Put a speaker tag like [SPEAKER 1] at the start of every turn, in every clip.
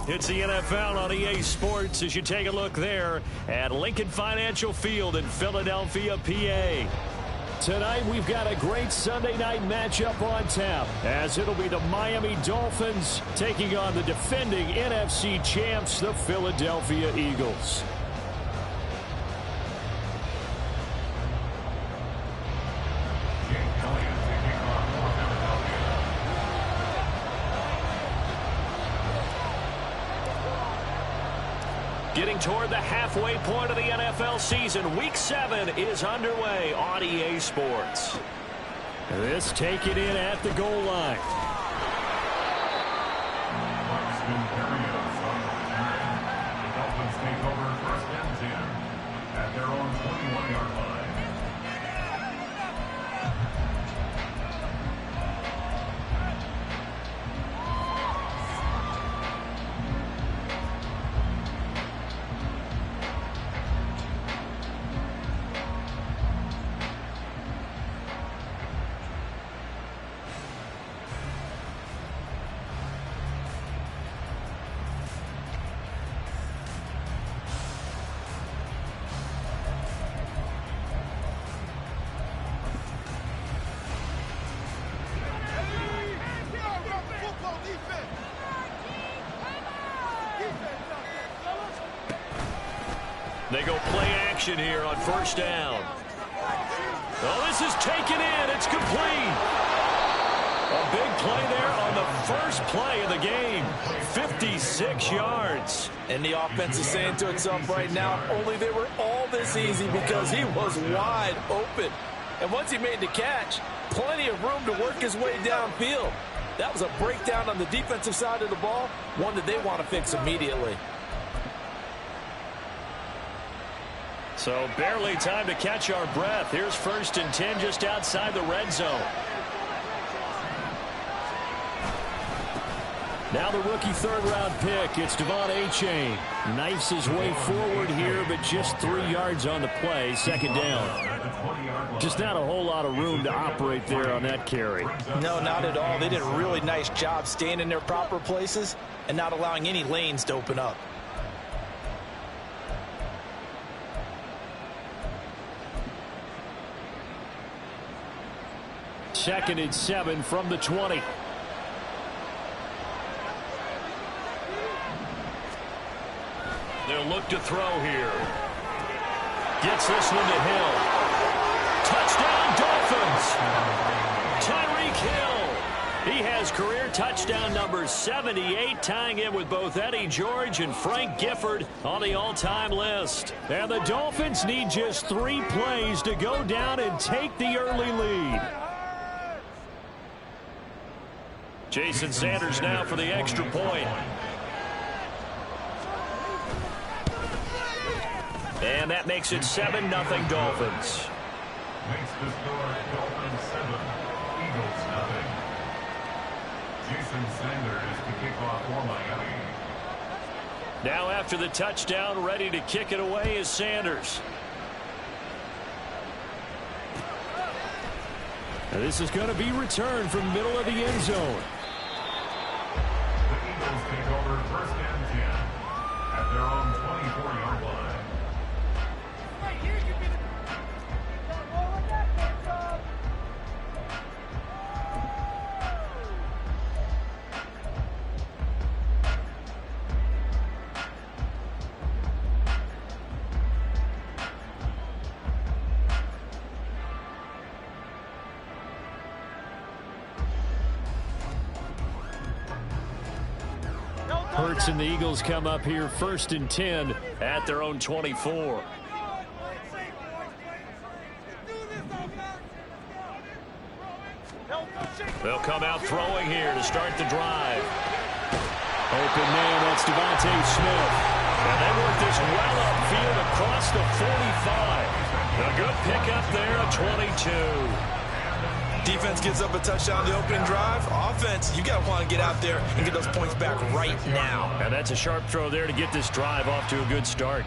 [SPEAKER 1] It's the NFL on EA Sports as you take a look there at Lincoln Financial Field in Philadelphia, PA. Tonight we've got a great Sunday night matchup on tap as it'll be the Miami Dolphins taking on the defending NFC champs, the Philadelphia Eagles. Getting toward the halfway point of the NFL season, Week 7 is underway on EA Sports. This taken in at the goal line.
[SPEAKER 2] The Dolphins take over first and 10 at their own 21-yard line.
[SPEAKER 1] They go play action here on first down. Oh, this is taken in. It's complete. A big play there on the first play of the game. 56 yards.
[SPEAKER 3] And the offense is saying to itself right now, only they were all this easy because he was wide open. And once he made the catch, plenty of room to work his way downfield. That was a breakdown on the defensive side of the ball, one that they want to fix immediately.
[SPEAKER 1] So barely time to catch our breath. Here's first and 10 just outside the red zone. Now the rookie third-round pick. It's Devon Achane. Knifes his way forward here, but just 3 yards on the play. Second down. Just not a whole lot of room to operate there on that carry.
[SPEAKER 3] No, not at all. They did a really nice job staying in their proper places and not allowing any lanes to open up.
[SPEAKER 1] Second and 7 from the 20. They'll look to throw here. Gets this one to Hill. Touchdown Dolphins. Tyreek Hill. He has career touchdown number 78, tying in with both Eddie George and Frank Gifford on the all-time list. And the Dolphins need just 3 plays to go down and take the early lead. Jason Sanders now for the extra point. And that makes it 7-0 Dolphins.
[SPEAKER 2] Makes the score Dolphins 7, Eagles nothing. Jason Sanders to kick off for Miami.
[SPEAKER 1] Now after the touchdown, ready to kick it away is Sanders. Now this is going to be returned from middle of the end zone.
[SPEAKER 2] The Eagles take over first and 10 at their own 24-yard line.
[SPEAKER 1] Hurts and the Eagles come up here first and 10 at their own 24. They'll come out throwing here to start the drive. Open man, that's Devontae Smith. And they work this well upfield across the 45. A good pickup there at 22.
[SPEAKER 3] Defense gives up a touchdown the opening drive. Offense, you got to want to get out there and get those points back right now.
[SPEAKER 1] And that's a sharp throw there to get this drive off to a good start.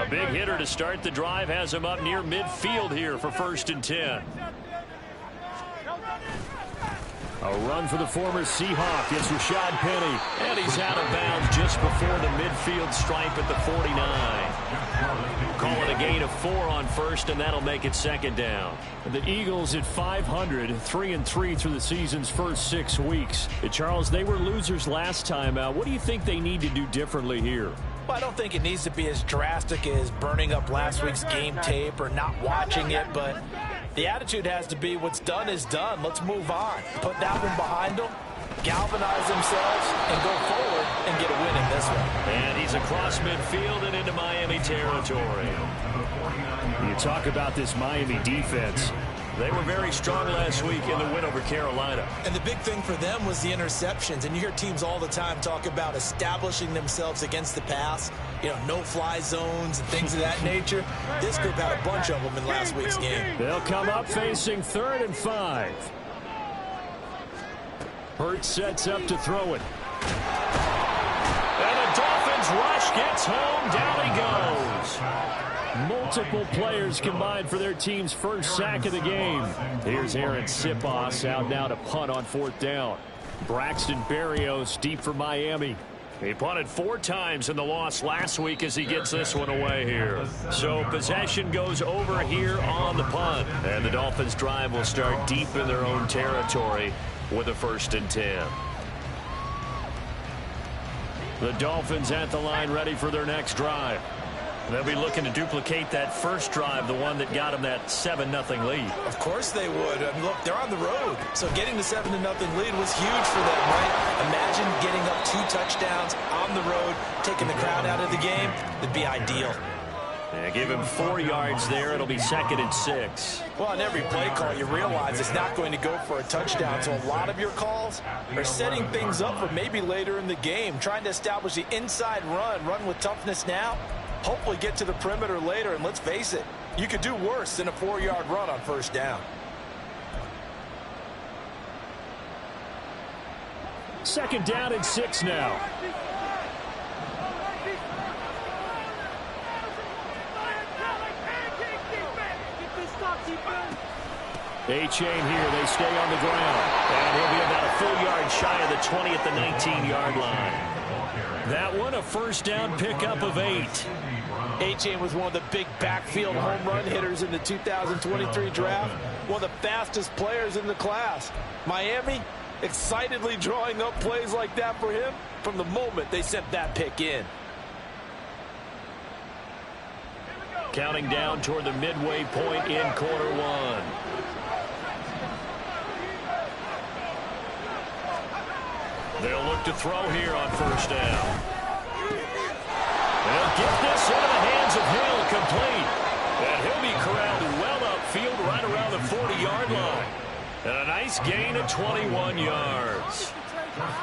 [SPEAKER 1] A big hitter to start the drive has him up near midfield here for 1st and 10. A run for the former Seahawk. It's Rashad Penny. And he's out of bounds just before the midfield stripe at the 49. Call it a gain of 4 on 1st, and that'll make it 2nd down. The Eagles at 500, 3-3 through the season's first 6 weeks. Charles, they were losers last time out. What do you think they need to do differently here?
[SPEAKER 3] Well, I don't think it needs to be as drastic as burning up last week's game tape or not watching it, but the attitude has to be what's done is done. Let's move on. Put that one behind them, galvanize themselves, and go forward and get a win in this one.
[SPEAKER 1] And he's across midfield and into Miami territory.
[SPEAKER 4] You talk about this Miami defense.
[SPEAKER 1] They were very strong last week in the win over Carolina.
[SPEAKER 5] And the big thing for them was the interceptions. And you hear teams all the time talk about establishing themselves against the pass, you know, no-fly zones and things of that nature. This group had a bunch of them in last week's game.
[SPEAKER 4] They'll come up facing 3rd and 5. Hurts sets up to throw it.
[SPEAKER 1] And the Dolphins rush gets home. Down he goes.
[SPEAKER 4] Multiple players combined for their team's first sack of the game. Here's Aaron Sipos out now to punt on 4th down. Braxton Berrios deep for Miami.
[SPEAKER 1] He punted 4 times in the loss last week as he gets this one away here. So possession goes over here on the punt. And the Dolphins drive will start deep in their own territory with a 1st and 10.
[SPEAKER 4] The Dolphins at the line ready for their next drive.
[SPEAKER 1] They'll be looking to duplicate that first drive, the one that got them that 7-0 lead.
[SPEAKER 5] Of course they would. I mean, look, they're on the road. So getting the 7-0 lead was huge for them, right? Imagine getting up 2 touchdowns on the road, taking the crowd out of the game. It'd be ideal.
[SPEAKER 1] Yeah, give him 4 yards there. It'll be 2nd and 6.
[SPEAKER 3] Well, on every play call, you realize it's not going to go for a touchdown. So a lot of your calls are setting things up for maybe later in the game, trying to establish the inside run with toughness now. Hopefully get to the perimeter later, and let's face it, you could do worse than a 4-yard run on 1st down.
[SPEAKER 4] 2nd down and 6 now. A-chain here. They stay on the ground.
[SPEAKER 1] And he'll be about a full yard shy of the 20 at the 19-yard line.
[SPEAKER 4] That one a 1st down pickup of 8.
[SPEAKER 3] A-chain was one of the big backfield home run hitters in the 2023 draft. One of the fastest players in the class. Miami excitedly drawing up plays like that for him from the moment they sent that pick in.
[SPEAKER 1] Counting down toward the midway point in quarter 1. They'll look to throw here on 1st down. They'll get this into the hands of Hill, complete. And he'll be corralled well upfield right around the 40-yard line. And a nice gain of 21 yards.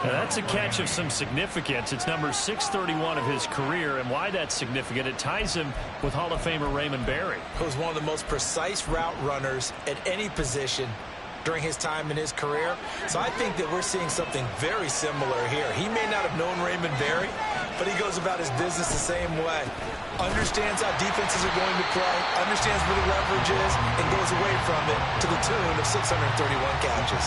[SPEAKER 4] Now that's a catch of some significance. It's number 631 of his career, and why that's significant, it ties him with Hall of Famer Raymond Berry.
[SPEAKER 5] He was one of the most precise route runners at any position during his time in his career. So I think that we're seeing something very similar here. He may not have known Raymond Berry, but he goes about his business the same way. Understands how defenses are going to play, understands where the leverage is, and goes away from it to the tune of 631 catches.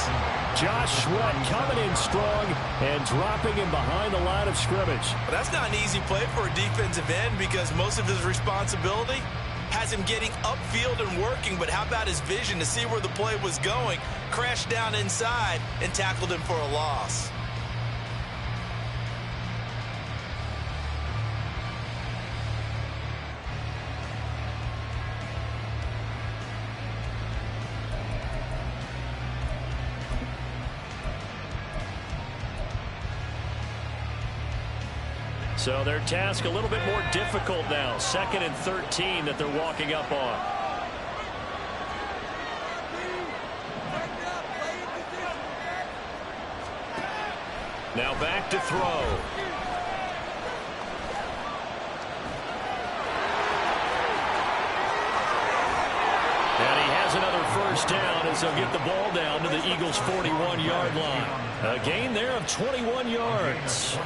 [SPEAKER 4] Josh Sweat coming in strong and dropping him behind the line of scrimmage.
[SPEAKER 5] But that's not an easy play for a defensive end because most of his responsibility has him getting upfield and working, but how about his vision to see where the play was going, crashed down inside, and tackled him for a loss.
[SPEAKER 1] So their task a little bit more difficult now. 2nd and 13 that they're walking up on. Now back to throw. And he has another 1st down as they'll get the ball down to the Eagles' 41-yard line. A gain there of 21 yards.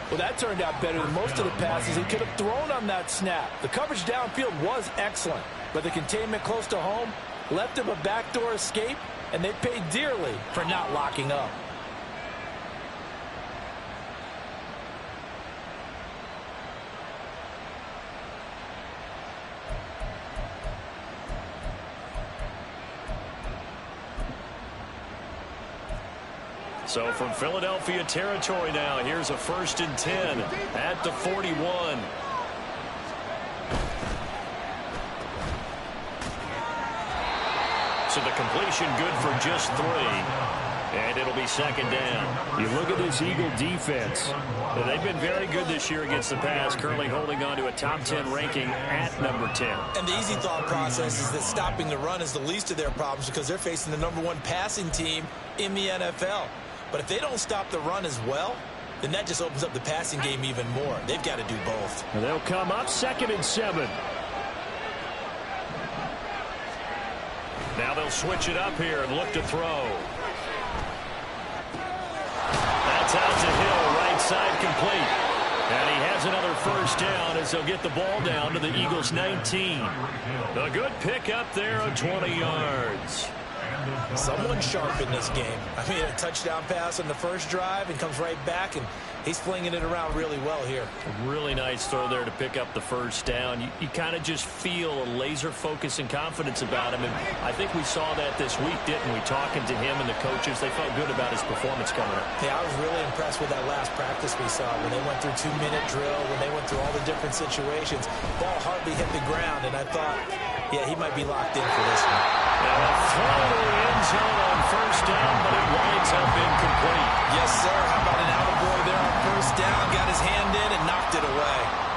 [SPEAKER 3] Well, that turned out better than most of the passes he could have thrown on that snap. The coverage downfield was excellent, but the containment close to home left him a backdoor escape, and they paid dearly for not locking up.
[SPEAKER 4] So from Philadelphia territory now, here's a 1st and 10 at the 41. So the completion good for just 3. And it'll be 2nd down.
[SPEAKER 1] You look at this Eagle defense.
[SPEAKER 4] They've been very good this year against the pass, currently holding on to a top 10 ranking at number 10.
[SPEAKER 5] And the easy thought process is that stopping the run is the least of their problems because they're facing the #1 passing team in the NFL. But if they don't stop the run as well, then that just opens up the passing game even more. They've got to do both.
[SPEAKER 1] And they'll come up 2nd and 7.
[SPEAKER 4] Now they'll switch it up here and look to throw. That's out to Hill, right side complete. And he has another 1st down as they'll get the ball down to the Eagles' 19. A good pickup there of 20 yards.
[SPEAKER 5] Someone sharp in this game. I mean, a touchdown pass on the first drive and comes right back, and he's flinging it around really well here.
[SPEAKER 4] A really nice throw there to pick up the 1st down. You kind of just feel a laser focus and confidence about him, and I think we saw that this week, didn't we? Talking to him and the coaches, they felt good about his performance coming up.
[SPEAKER 5] Yeah, I was really impressed with that last practice we saw when they went through 2-minute drill, when they went through all the different situations. Ball hardly hit the ground, and I thought, yeah, he might be locked in for this one.
[SPEAKER 4] And a throw to the end zone on 1st down, but it winds up incomplete.
[SPEAKER 5] Yes, sir. How about an attaboy there on 1st down? Got his hand in and knocked it away.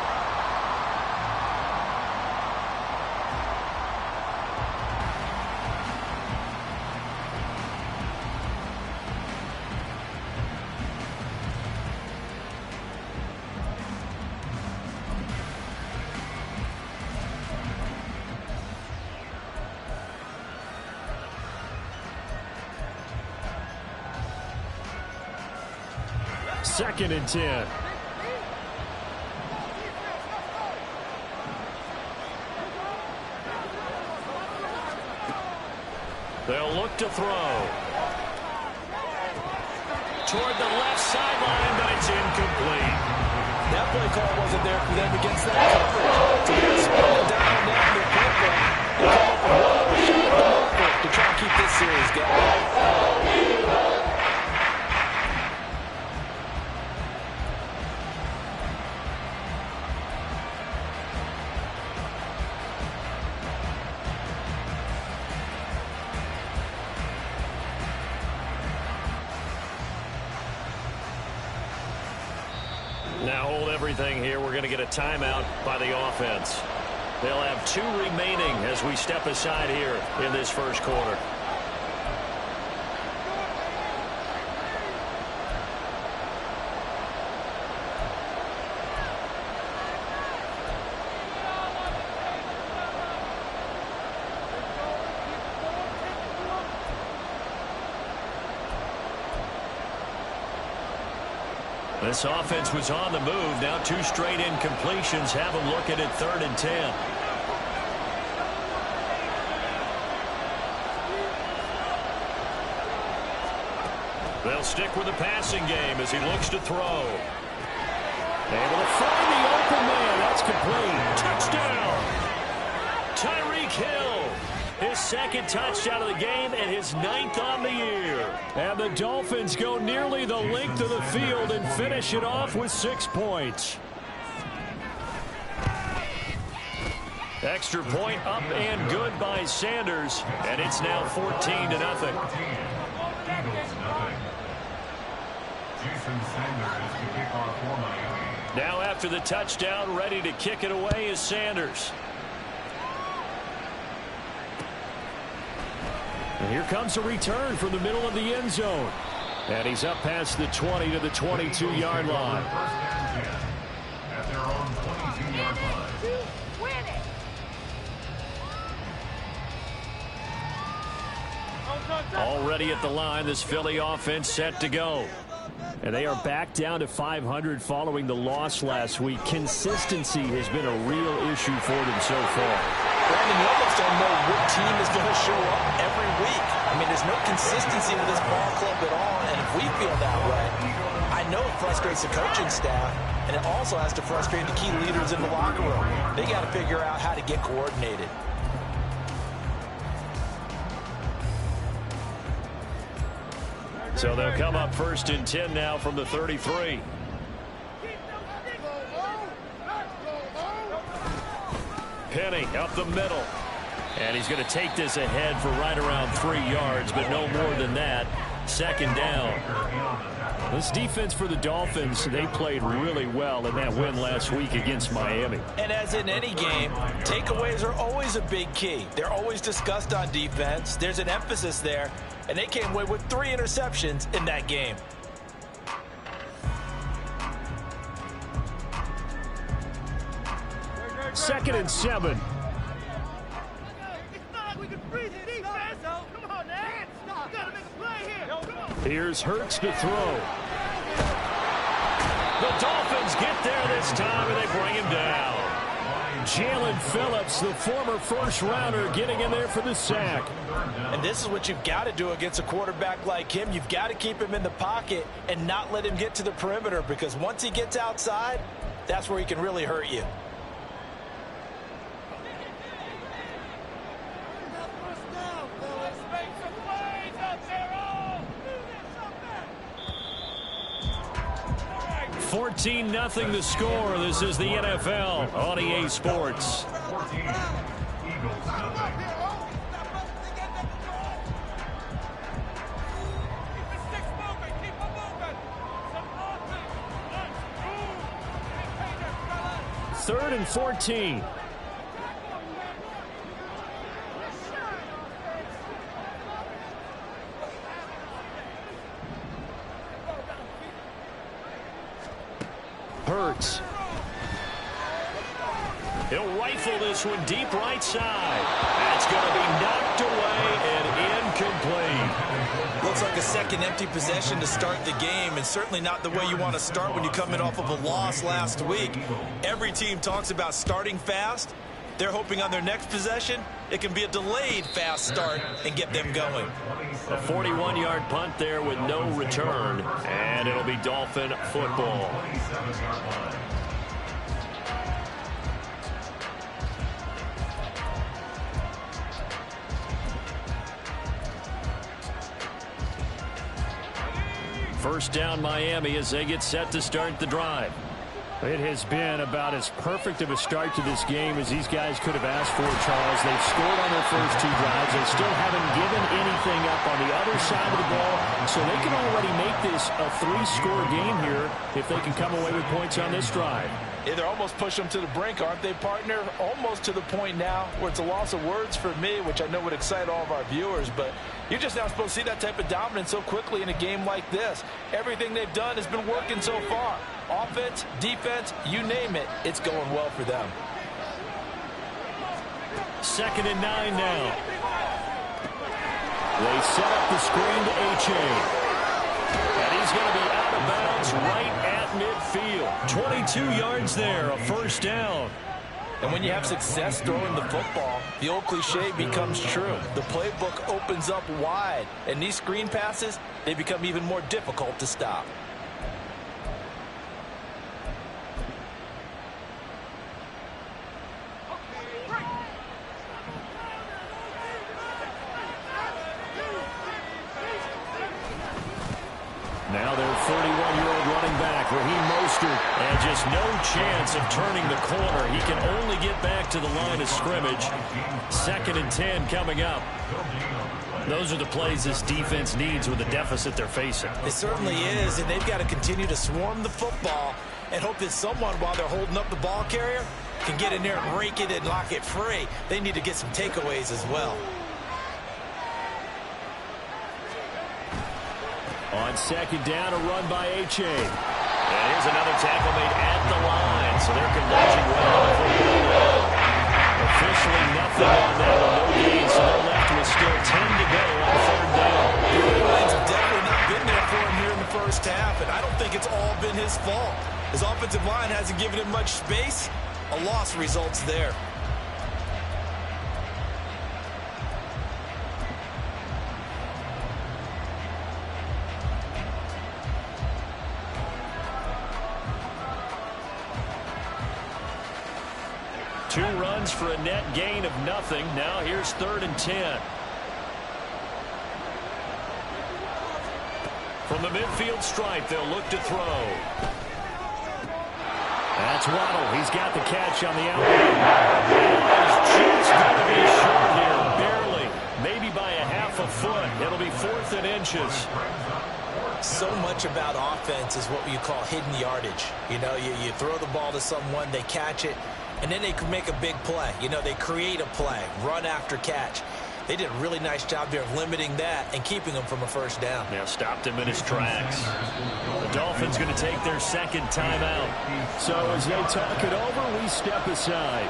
[SPEAKER 1] Second and 10.
[SPEAKER 4] They'll look to throw. Toward the left sideline, but it's incomplete.
[SPEAKER 3] That play call wasn't there for them against that coverage. So they're slowing down now their playbook and come up with one other shot at the notebook to try and keep this series going.
[SPEAKER 4] Now hold everything here. We're going to get a timeout by the offense. They'll have 2 remaining as we step aside here in this 1st quarter. This offense was on the move. Now 2 straight incompletions have them looking at 3rd and 10. They'll stick with the passing game as he looks to throw.
[SPEAKER 1] Able to find the open man. That's complete.
[SPEAKER 4] Touchdown! Tyreek Hill. His 2nd touchdown of the game and his 9th on the year.
[SPEAKER 1] And the Dolphins go nearly the length of the field and finish it off with 6 points.
[SPEAKER 4] Extra point up and good by Sanders, and it's now 14-0. Now after the touchdown, ready to kick it away is Sanders.
[SPEAKER 1] And here comes a return from the middle of the end zone. And he's up past the 20 to the 22-yard line.
[SPEAKER 2] At their own 22-yard line.
[SPEAKER 4] Already at the line, this Philly offense set to go.
[SPEAKER 1] And they are back down to 500 following the loss last week. Consistency has been a real issue for them so far.
[SPEAKER 5] Brandon, you almost don't know what team is going to show up every week. I mean, there's no consistency with this ball club at all, and if we feel that way, I know it frustrates the coaching staff, and it also has to frustrate the key leaders in the locker room. They got to figure out how to get coordinated.
[SPEAKER 1] So they'll come up 1st and 10 now from the 33. Penny up the middle. And he's going to take this ahead for right around 3 yards, but no more than that. 2nd down. This defense for the Dolphins, they played really well in that win last week against Miami.
[SPEAKER 5] And as in any game, takeaways are always a big key. They're always discussed on defense. There's an emphasis there, and they came away with 3 interceptions in that game.
[SPEAKER 1] Second and 7. Here's Hurts to throw. The Dolphins get there this time, and they bring him down. Jalen Phillips, the former first-rounder, getting in there for the sack.
[SPEAKER 5] And this is what you've got to do against a quarterback like him. You've got to keep him in the pocket and not let him get to the perimeter, because once he gets outside, that's where he can really hurt you.
[SPEAKER 1] Nothing the score. This is the NFL on EA Sports.
[SPEAKER 2] 14, Eagles nothing.
[SPEAKER 1] Third and 14. Hurts. He'll rifle this one deep right side. That's going to be knocked away and incomplete.
[SPEAKER 5] Looks like a second empty possession to start the game, and certainly not the way you want to start when you come in off of a loss last week. Every team talks about starting fast. They're hoping on their next possession, it can be a delayed fast start and get them going.
[SPEAKER 1] A 41-yard punt there with no return, and it'll be Dolphin football. First down Miami as they get set to start the drive. It has been about as perfect of a start to this game as these guys could have asked for, Charles. They've scored on their first 2 drives. They still haven't given anything up on the other side of the ball, so they can already make this a 3-score game here if they can come away with points on this drive.
[SPEAKER 5] Yeah, they're almost pushing them to the brink, aren't they, partner? Almost to the point now where it's a loss of words for me, which I know would excite all of our viewers, but you're just not supposed to see that type of dominance so quickly in a game like this. Everything they've done has been working so far. Offense, defense, you name it, it's going well for them.
[SPEAKER 1] 2nd and 9 now. They set up the screen to H.A. And he's going to be out of bounds right at midfield. 22 yards there, a first down.
[SPEAKER 5] And when you have success throwing the football, the old cliche becomes true. The playbook opens up wide, and these screen passes, they become even more difficult to stop.
[SPEAKER 1] Now their 41-year-old running back, Raheem Mostert, and just no chance of turning the corner. He can only get back to the line of scrimmage. 2nd and 10 coming up. Those are the plays this defense needs with the deficit they're facing.
[SPEAKER 5] It certainly is, and they've got to continue to swarm the football and hope that someone, while they're holding up the ball carrier, can get in there and rake it and lock it free. They need to get some takeaways as well.
[SPEAKER 1] On 2nd down, a run by H.A. And here's another tackle made at the line, so they're converging well on the football now. Officially nothing on that, no gain, so they're left with still 10 to go on 3rd down.
[SPEAKER 5] The early lanes have definitely not been there for him here in the first first half, and I don't think it's all been his fault. His offensive line hasn't given him much space. A loss results there.
[SPEAKER 4] Two runs for a net gain of nothing. Now here's 3rd and 10. From the midfield stripe, they'll look to throw. That's Waddle. He's got the catch on the outlet. He's just going to be short here, barely. Maybe by a half a foot. It'll be 4th and inches.
[SPEAKER 5] So much about offense is what you call hidden yardage. You know, you throw the ball to someone, they catch it, and then they can make a big play. You know, they create a play, run after catch. They did a really nice job there of limiting that and keeping them from a first down.
[SPEAKER 4] Yeah, stopped him in his tracks. The Dolphins going to take their second timeout. So as they talk it over, we step aside.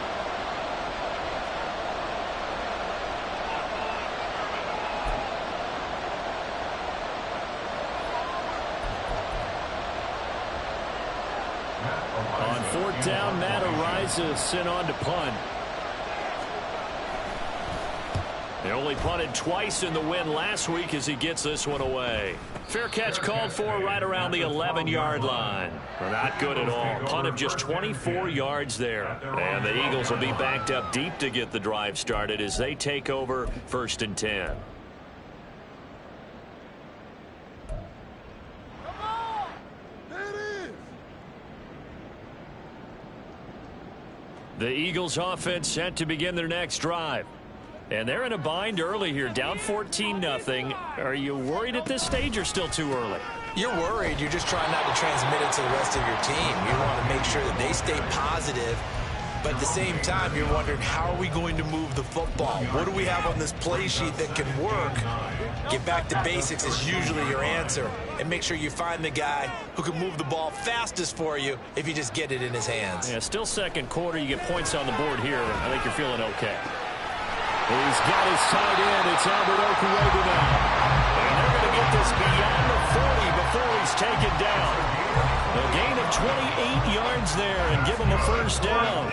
[SPEAKER 4] On 4th down, Matt Ariza sent on to punt. They only punted twice in the win last week as he gets this one away. Fair catch called for right around the 11-yard line. Not good at all. Punt of just 24 yards there. And the Eagles will be backed up deep to get the drive started as they take over 1st and 10. The Eagles offense set to begin their next drive. And they're in a bind early here, down 14-0. Are you worried at this stage or still too early?
[SPEAKER 5] You're worried. You're just trying not to transmit it to the rest of your team. You want to make sure that they stay positive. But at the same time, you're wondering, how are we going to move the football? What do we have on this play sheet that can work? Get back to basics is usually your answer. And make sure you find the guy who can move the ball fastest for you if you just get it in his hands.
[SPEAKER 4] Yeah, still second quarter. You get points on the board here. I think you're feeling okay. He's got his tight end. It's Albert Okuwega now. And they're going to get this beyond the 40 before he's taken down. A gain of 28 yards there and give him a first down.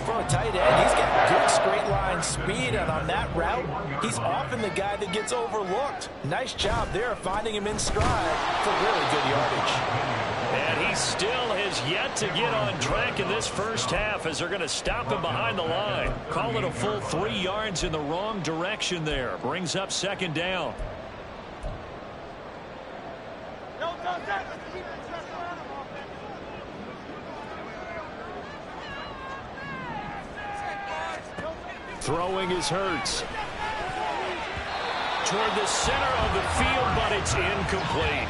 [SPEAKER 5] For a tight end, he's got good straight line speed, and on that route, he's often the guy that gets overlooked. Nice job there finding him in stride for really good yardage.
[SPEAKER 4] And he still has yet to get on track in this first half as they're going to stop him behind the line. Call it a full 3 yards in the wrong direction there. Brings up 2nd down. Throwing is Hurts. Toward the center of the field, but it's incomplete.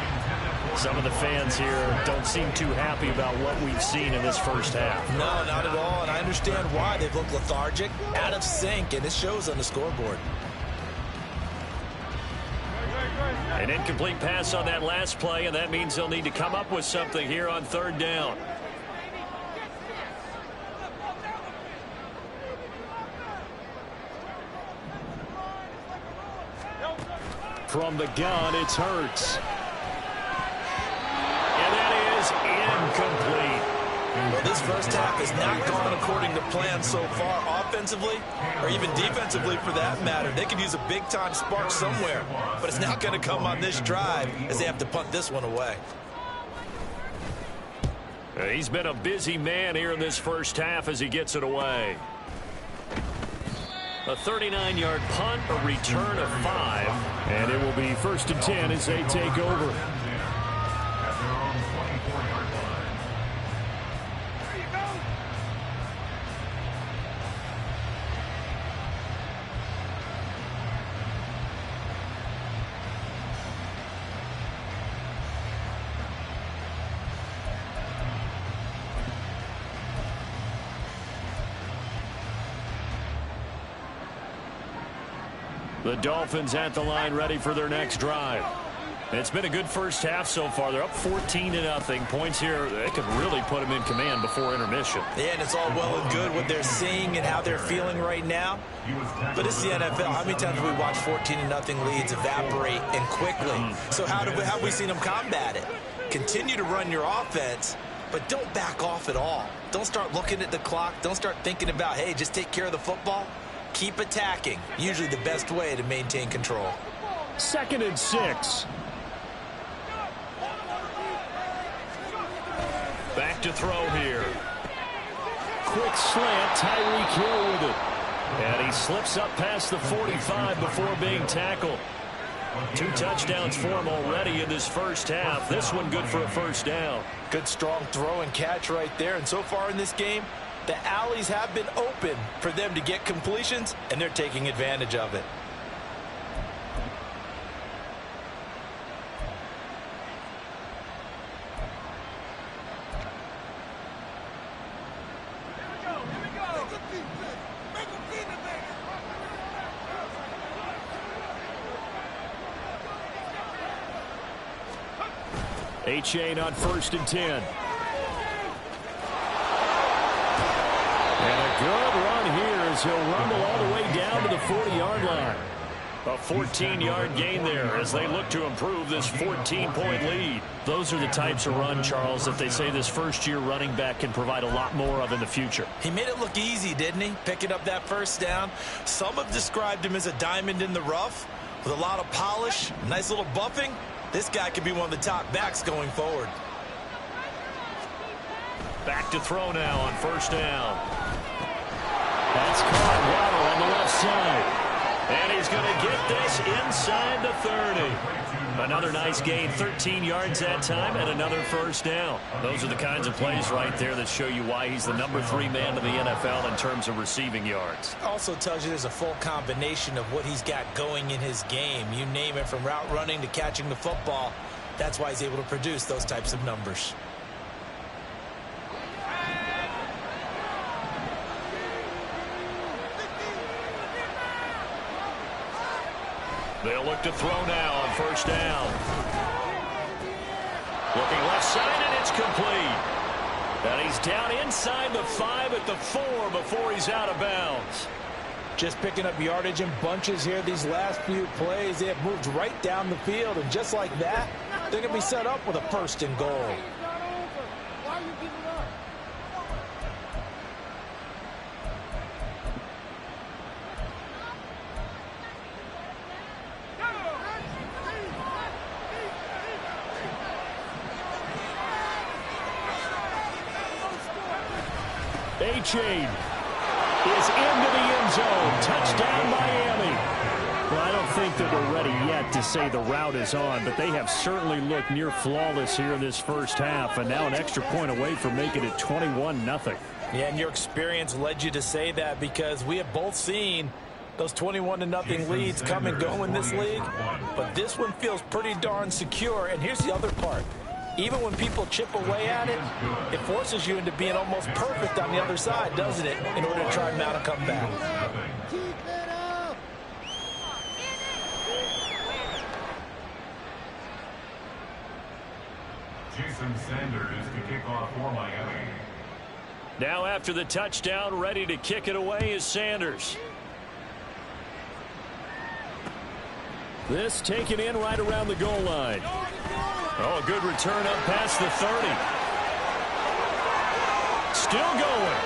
[SPEAKER 4] Some of the fans here don't seem too happy about what we've seen in this first half.
[SPEAKER 5] No, not at all, and I understand why. They've looked lethargic, out of sync, and it shows on the scoreboard.
[SPEAKER 4] An incomplete pass on that last play, and that means they'll need to come up with something here on 3rd down. From the gun, it's Hurts. And that is incomplete.
[SPEAKER 5] Well, this first half has not gone according to plan so far, offensively or even defensively for that matter. They could use a big-time spark somewhere, but it's not going to come on this drive as they have to punt this one away.
[SPEAKER 4] He's been a busy man here in this first half as he gets it away. A 39-yard punt, a return of 5. And it will be 1st and 10 as they take over. The Dolphins at the line ready for their next drive. It's been a good first half so far. They're up 14-0. Points here, they could really put them in command before intermission.
[SPEAKER 5] Yeah, and it's all well and good what they're seeing and how they're feeling right now. But this is the NFL. How many times have we watched 14-0 leads evaporate and quickly? So how have we seen them combat it? Continue to run your offense, but don't back off at all. Don't start looking at the clock. Don't start thinking about, hey, just take care of the football. Keep attacking. Usually the best way to maintain control.
[SPEAKER 1] 2nd and 6.
[SPEAKER 4] Back to throw here.
[SPEAKER 1] Quick slant, Tyreek Hill with it.
[SPEAKER 4] And he slips up past the 45 before being tackled. 2 touchdowns for him already in this first half. This one good for a first down.
[SPEAKER 5] Good strong throw and catch right there. And so far in this game, the alleys have been open for them to get completions, and they're taking advantage of it.
[SPEAKER 1] A-Chain on 1st and 10. And a good run here as he'll rumble all the way down to the 40-yard line.
[SPEAKER 4] A 14-yard gain there as they look to improve this 14-point lead.
[SPEAKER 1] Those are the types of run, Charles, that they say this first-year running back can provide a lot more of in the future.
[SPEAKER 5] He made it look easy, didn't he? Picking up that first down. Some have described him as a diamond in the rough with a lot of polish, nice little buffing. This guy could be one of the top backs going forward.
[SPEAKER 4] Back to throw now on 1st down.
[SPEAKER 1] That's caught Waddle on the left side.
[SPEAKER 4] And he's going to get this inside the 30. Another nice gain, 13 yards that time, and another first down. Those are the kinds of plays right there that show you why he's the number 3 man in the NFL in terms of receiving yards.
[SPEAKER 5] Also tells you there's a full combination of what he's got going in his game. You name it, from route running to catching the football. That's why he's able to produce those types of numbers.
[SPEAKER 4] They'll look to throw now on 1st down. Looking left side, and it's complete. And he's down inside the 5 at the 4 before he's out of bounds.
[SPEAKER 5] Just picking up yardage in bunches here these last few plays. They have moved right down the field, and just like that, they're going to be set up with a 1st and goal.
[SPEAKER 1] A-Chain is into the end zone. Touchdown, Miami. Well, I don't think that we're ready yet to say the route is on, but they have certainly looked near flawless here in this first half, and now an extra point away from making it 21-0.
[SPEAKER 5] Yeah, and your experience led you to say that, because we have both seen those 21-0 leads come and go in this league, but this one feels pretty darn secure. And here's the other part. Even when people chip away at it, it forces you into being almost perfect on the other side, doesn't it, in order to try and mount a comeback.
[SPEAKER 2] Jason Sanders to kick off for Miami.
[SPEAKER 4] Now after the touchdown, ready to kick it away is Sanders.
[SPEAKER 1] This taken in right around the goal line.
[SPEAKER 4] Oh, a good return up past the 30. Still going.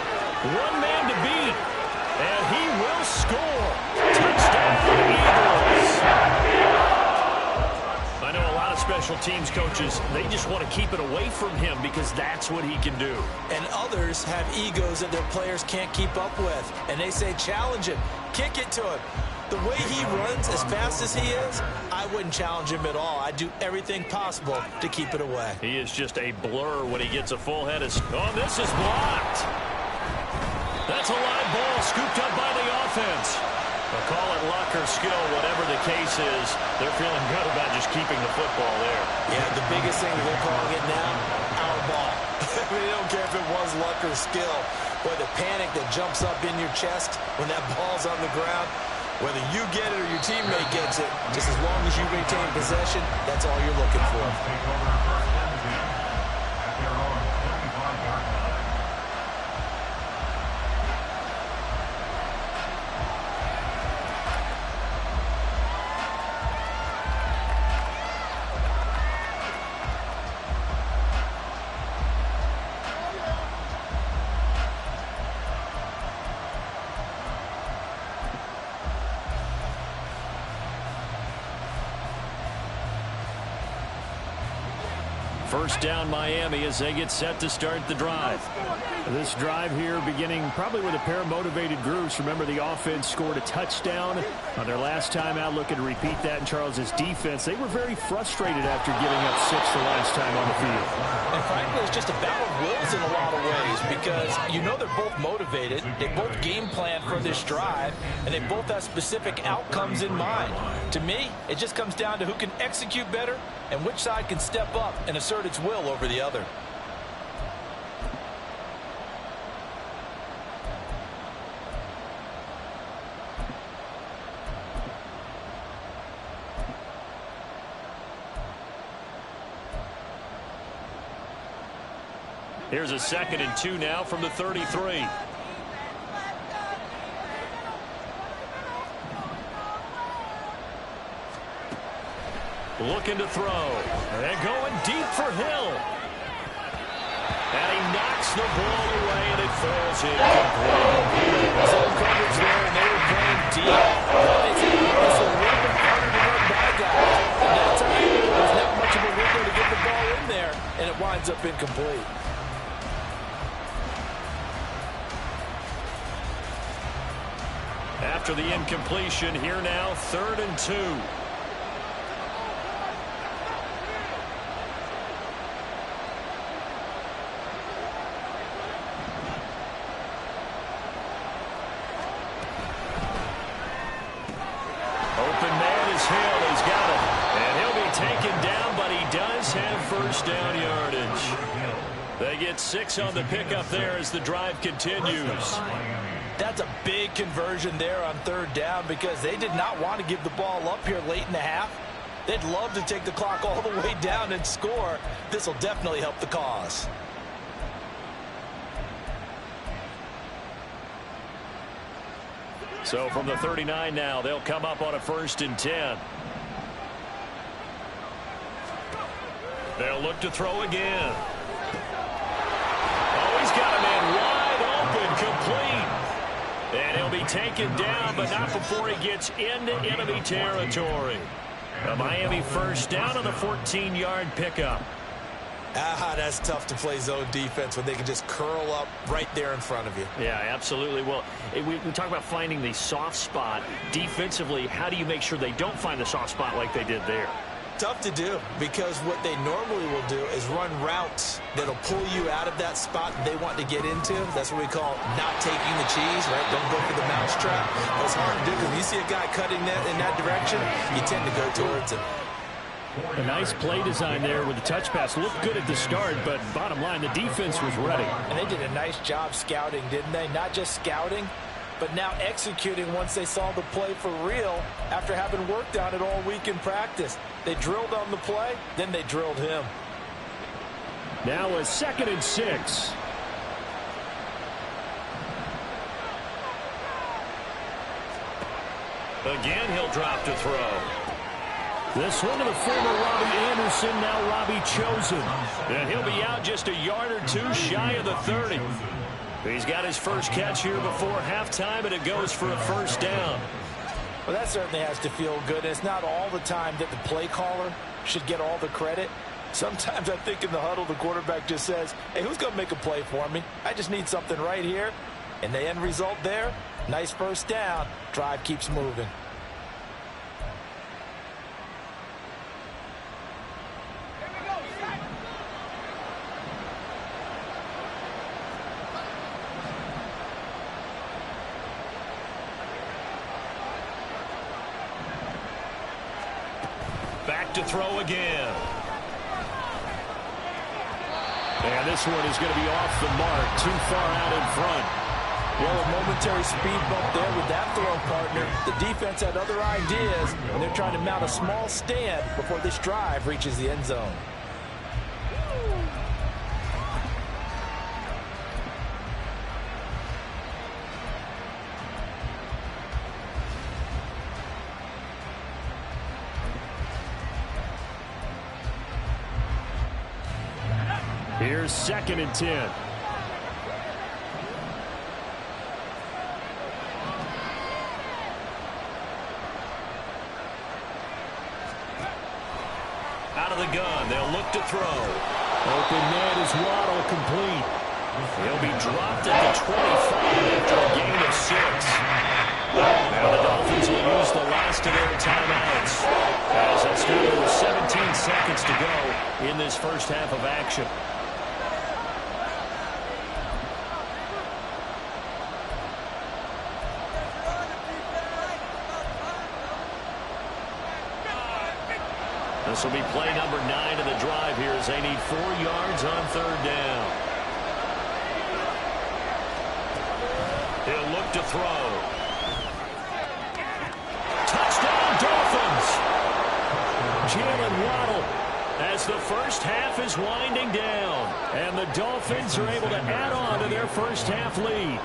[SPEAKER 4] One man to beat. And he will score. Touchdown, Eagles. I know a lot of special teams coaches, they just want to keep it away from him because that's what he can do.
[SPEAKER 5] And others have egos that their players can't keep up with. And they say, challenge him. Kick it to him. The way he runs as fast as he is, I wouldn't challenge him at all. I'd do everything possible to keep it away.
[SPEAKER 4] He is just a blur when he gets a full head of... Oh, this is blocked. That's a live ball scooped up by the offense. They'll call it luck or skill, whatever the case is. They're feeling good about just keeping the football there.
[SPEAKER 5] Yeah, the biggest thing that they're calling it now, our ball. They don't care if it was luck or skill. Boy, the panic that jumps up in your chest when that ball's on the ground, Whether you get it or your teammate gets it, just as long as you maintain possession, that's all you're looking for.
[SPEAKER 2] Take over first and 10 at their own 25-yard line.
[SPEAKER 1] First down Miami as they get set to start the drive. This drive here beginning probably with a pair of motivated groups. Remember, the offense scored a touchdown on their last time out. Looking to repeat that in Charles's defense. They were very frustrated after giving up 6 the last time on the field.
[SPEAKER 5] And frankly, it's just a battle of wills in a lot of ways because you know they're both motivated. They both game plan for this drive, and they both have specific outcomes in mind. To me, it just comes down to who can execute better and which side can step up and assert its will over the other.
[SPEAKER 1] Here's a 2nd and 2 now from the 33. Looking to throw. And going deep for Hill. And he knocks the ball away, and it falls incomplete.
[SPEAKER 5] Zone coverage there, and they were playing deep. That makes it a little bit harder to run by guys. And that time, there's not much of a window to get the ball in there, and it winds up incomplete.
[SPEAKER 1] After the incompletion, here now, 3rd and 2. Open man is Hill. He's got it. And he'll be taken down, but he does have first down yardage. They get 6 on the pickup there as the drive continues.
[SPEAKER 5] That's a big conversion there on 3rd down because they did not want to give the ball up here late in the half. They'd love to take the clock all the way down and score. This will definitely help the cause.
[SPEAKER 1] So from the 39 now, they'll come up on a 1st and 10. They'll look to throw again. Oh, he's got a man wide open, complete. And he'll be taken down, but not before he gets into enemy territory. A Miami first down on the 14-yard pickup.
[SPEAKER 5] That's tough to play zone defense when they can just curl up right there in front of you.
[SPEAKER 1] Yeah, absolutely. Well, we talk about finding the soft spot. Defensively, how do you make sure they don't find the soft spot like they did there?
[SPEAKER 5] Tough to do because what they normally will do is run routes that'll pull you out of that spot they want to get into. That's what we call not taking the cheese, right? Don't go for the mousetrap. It's hard to do because when you see a guy cutting that in that direction, you tend to go towards him.
[SPEAKER 1] A nice play design there with the touch pass. Looked good at the start, but bottom line, the defense was ready.
[SPEAKER 5] And they did a nice job scouting, didn't they? Not just scouting, but now executing once they saw the play for real after having worked on it all week in practice. They drilled on the play, then they drilled him.
[SPEAKER 1] Now a 2nd and 6. Again, he'll drop to throw. This one to the former Robbie Anderson, now Robbie Chosen. And he'll be out just a yard or two shy of the 30. He's got his first catch here before halftime, and it goes for a first down.
[SPEAKER 5] Well, that certainly has to feel good. It's not all the time that the play caller should get all the credit. Sometimes I think in the huddle, the quarterback just says, hey, who's going to make a play for me? I just need something right here. And the end result there, nice first down. Drive keeps moving.
[SPEAKER 1] Back to throw again. And this one is going to be off the mark, too far out in front.
[SPEAKER 3] Well, a momentary speed bump there with that throw partner. The defense had other ideas, and they're trying to mount a small stand before this drive reaches the end zone.
[SPEAKER 1] Here's 2nd and 10. Out of the gun, they'll look to throw. Open man is Waddle, complete. He'll be dropped at the 25 after a gain of 6. Now the Dolphins will use the last of their timeouts, as it's down to 17 seconds to go in this first half of action. This will be play number 9 of the drive here as they need 4 yards on 3rd down. He'll look to throw. Touchdown, Dolphins! Jalen Waddle as the first half is winding down. And the Dolphins are able to add on to their first half lead.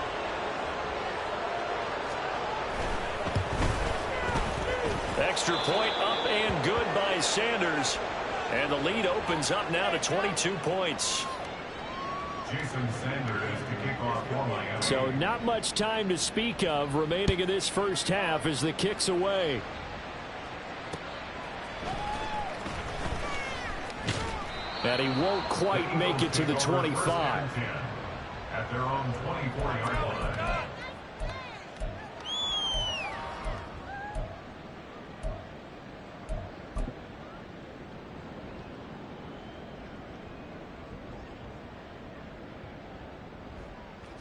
[SPEAKER 1] Extra point up and good by Sanders. And the lead opens up now to 22 points.
[SPEAKER 2] Jason Sanders to kick off for Miami.
[SPEAKER 1] So not much time to speak of remaining in this first half as the kick's away. And he won't quite make it to the 25.
[SPEAKER 2] At their own 24-yard line.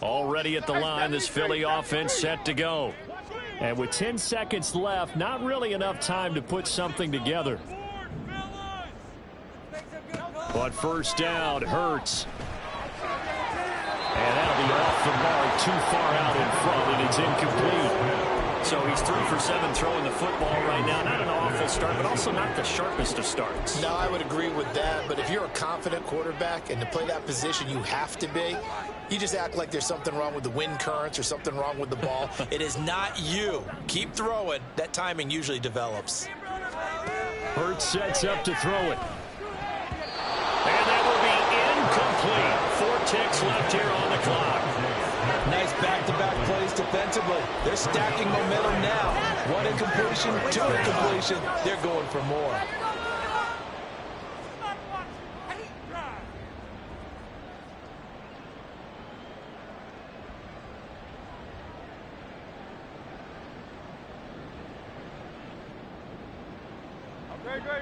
[SPEAKER 1] Already at the line, this Philly offense set to go. And with 10 seconds left, not really enough time to put something together. But first down, Hurts. And that'll be off the mark, too far out in front, and it's incomplete. So he's 3 for 7 throwing the football right now. Not an awful start, but also not the sharpest of starts.
[SPEAKER 5] No, I would agree with that. But if you're a confident quarterback and to play that position, you have to be. You just act like there's something wrong with the wind currents or something wrong with the ball. It is not you. Keep throwing. That timing usually develops.
[SPEAKER 1] Hurts sets up to throw it. And that will be incomplete. 4 ticks left here on the clock.
[SPEAKER 3] Nice back-to-back plays defensively. They're stacking momentum now. 1 incompletion, 2 incompletion. They're going for more.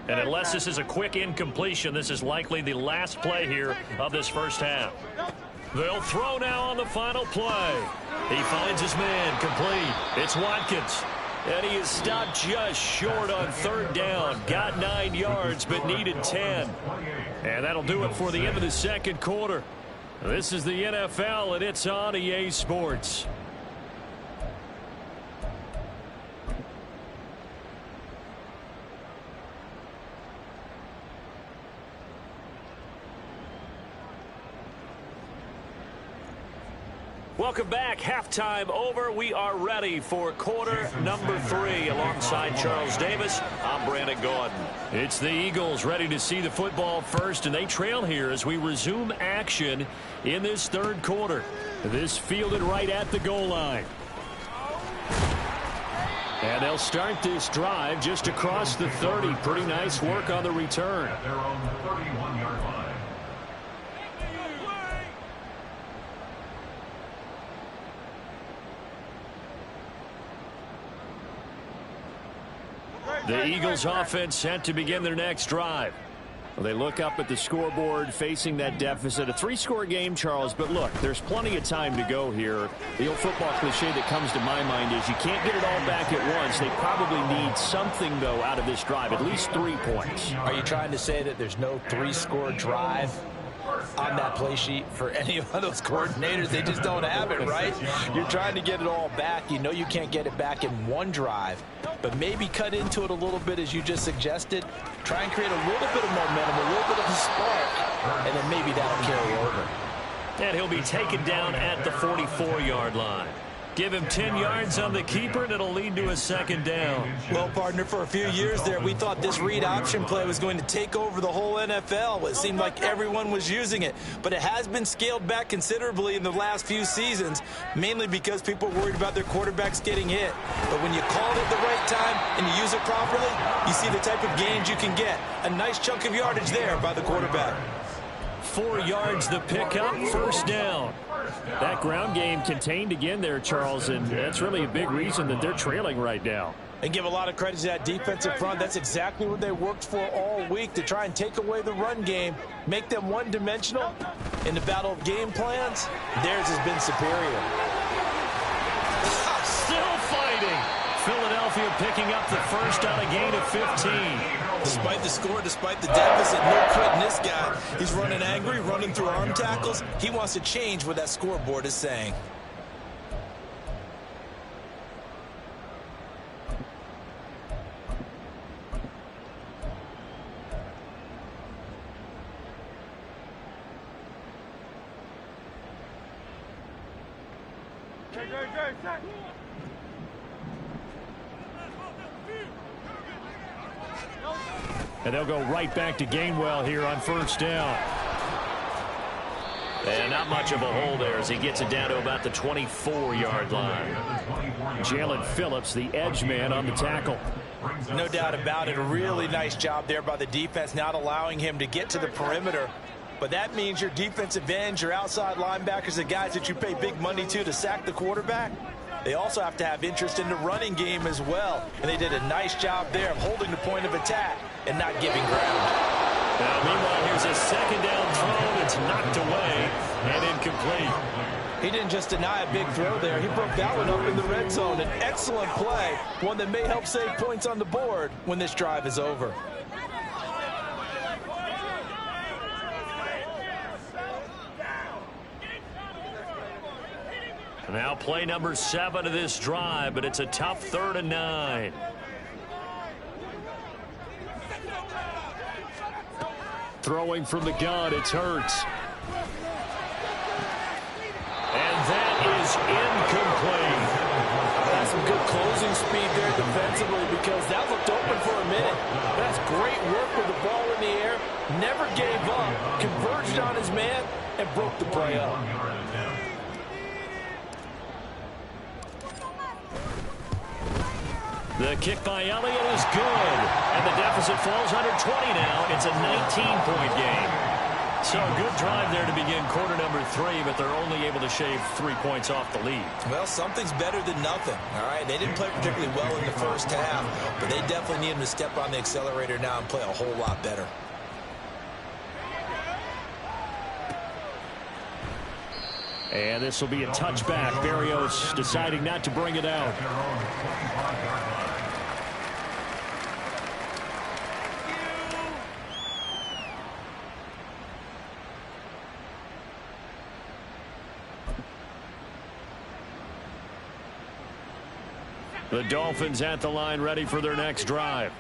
[SPEAKER 1] And unless this is a quick incompletion, this is likely the last play here of this first half. They'll throw now on the final play. He finds his man, complete. It's Watkins. And he is stopped just short on 3rd down. Got 9 yards, but needed 10. And that'll do it for the end of the 2nd quarter. This is the NFL, and it's on EA Sports. Welcome back. Halftime over. We are ready for quarter number 3. Alongside Charles Davis, I'm Brandon Gordon. It's the Eagles ready to see the football first, and they trail here as we resume action in this 3rd quarter. This fielded right at the goal line. And they'll start this drive just across the 30. Pretty nice work on the return.
[SPEAKER 2] At their own 31-yard line.
[SPEAKER 1] The Eagles offense set to begin their next drive. Well, they look up at the scoreboard facing that deficit. A 3-score game, Charles, but look, there's plenty of time to go here. The old football cliche that comes to my mind is you can't get it all back at once. They probably need something, though, out of this drive, at least 3 points.
[SPEAKER 3] Are you trying to say that there's no 3-score drive?
[SPEAKER 5] on that play sheet for any of those coordinators. They just don't have it, right? You're trying to get it all back. You know you can't get it back in one drive, but maybe cut into it a little bit as you just suggested. Try and create a little bit of momentum, a little bit of a spark, and then maybe that'll carry over.
[SPEAKER 4] And he'll be taken down at the 44-yard line. Give him 10 yards on the keeper, and it'll lead to a second down.
[SPEAKER 5] Well, partner, for a few years there, we thought this read option play was going to take over the whole NFL. It seemed like everyone was using it, but it has been scaled back considerably in the last few seasons, mainly because people are worried about their quarterbacks getting hit. But when you call it at the right time and you use it properly, you see the type of gains you can get. A nice chunk of yardage there by the quarterback.
[SPEAKER 4] 4 yards the pickup, first down. That ground game contained again there, Charles, and that's really a big reason that they're trailing right now.
[SPEAKER 5] And give a lot of credit to that defensive front. That's exactly what they worked for all week, to try and take away the run game, make them one-dimensional. In the battle of game plans, theirs has been superior.
[SPEAKER 4] Still fighting. Philadelphia picking up the first on a gain of 15.
[SPEAKER 5] Despite the score, despite the deficit, no quitting this guy. He's running angry, running through arm tackles. He wants to change what that scoreboard is saying.
[SPEAKER 4] And they'll go right back to Gainwell here on first down. And not much of a hole there as he gets it down to about the 24-yard line. Jalen Phillips, the edge man on the tackle.
[SPEAKER 5] No doubt about it. A really nice job there by the defense, not allowing him to get to the perimeter. But that means your defensive ends, your outside linebackers, the guys that you pay big money to sack the quarterback, they also have to have interest in the running game as well. And they did a nice job there of holding the point of attack and not giving ground.
[SPEAKER 4] Now, meanwhile, here's a second down throw that's knocked away and incomplete.
[SPEAKER 5] He didn't just deny a big throw there. He broke that one up in the red zone. An excellent play, one that may help save points on the board when this drive is over.
[SPEAKER 4] Now play number 7 of this drive, but it's a tough 3rd and 9. Throwing from the gun, it's Hurts. And that is incomplete.
[SPEAKER 3] That's some good closing speed there defensively, because that looked open for a minute. That's great work with the ball in the air. Never gave up, converged on his man, and broke the play up.
[SPEAKER 4] The kick by Elliott is good, and the deficit falls under 20 now. It's a 19-point game. So a good drive there to begin quarter number 3, but they're only able to shave 3 points off the lead.
[SPEAKER 5] Well, something's better than nothing, all right? They didn't play particularly well in the first half, but they definitely need him to step on the accelerator now and play a whole lot better.
[SPEAKER 4] And this will be a touchback. Berrios deciding not to bring it out. The Dolphins at the line, ready for their next drive.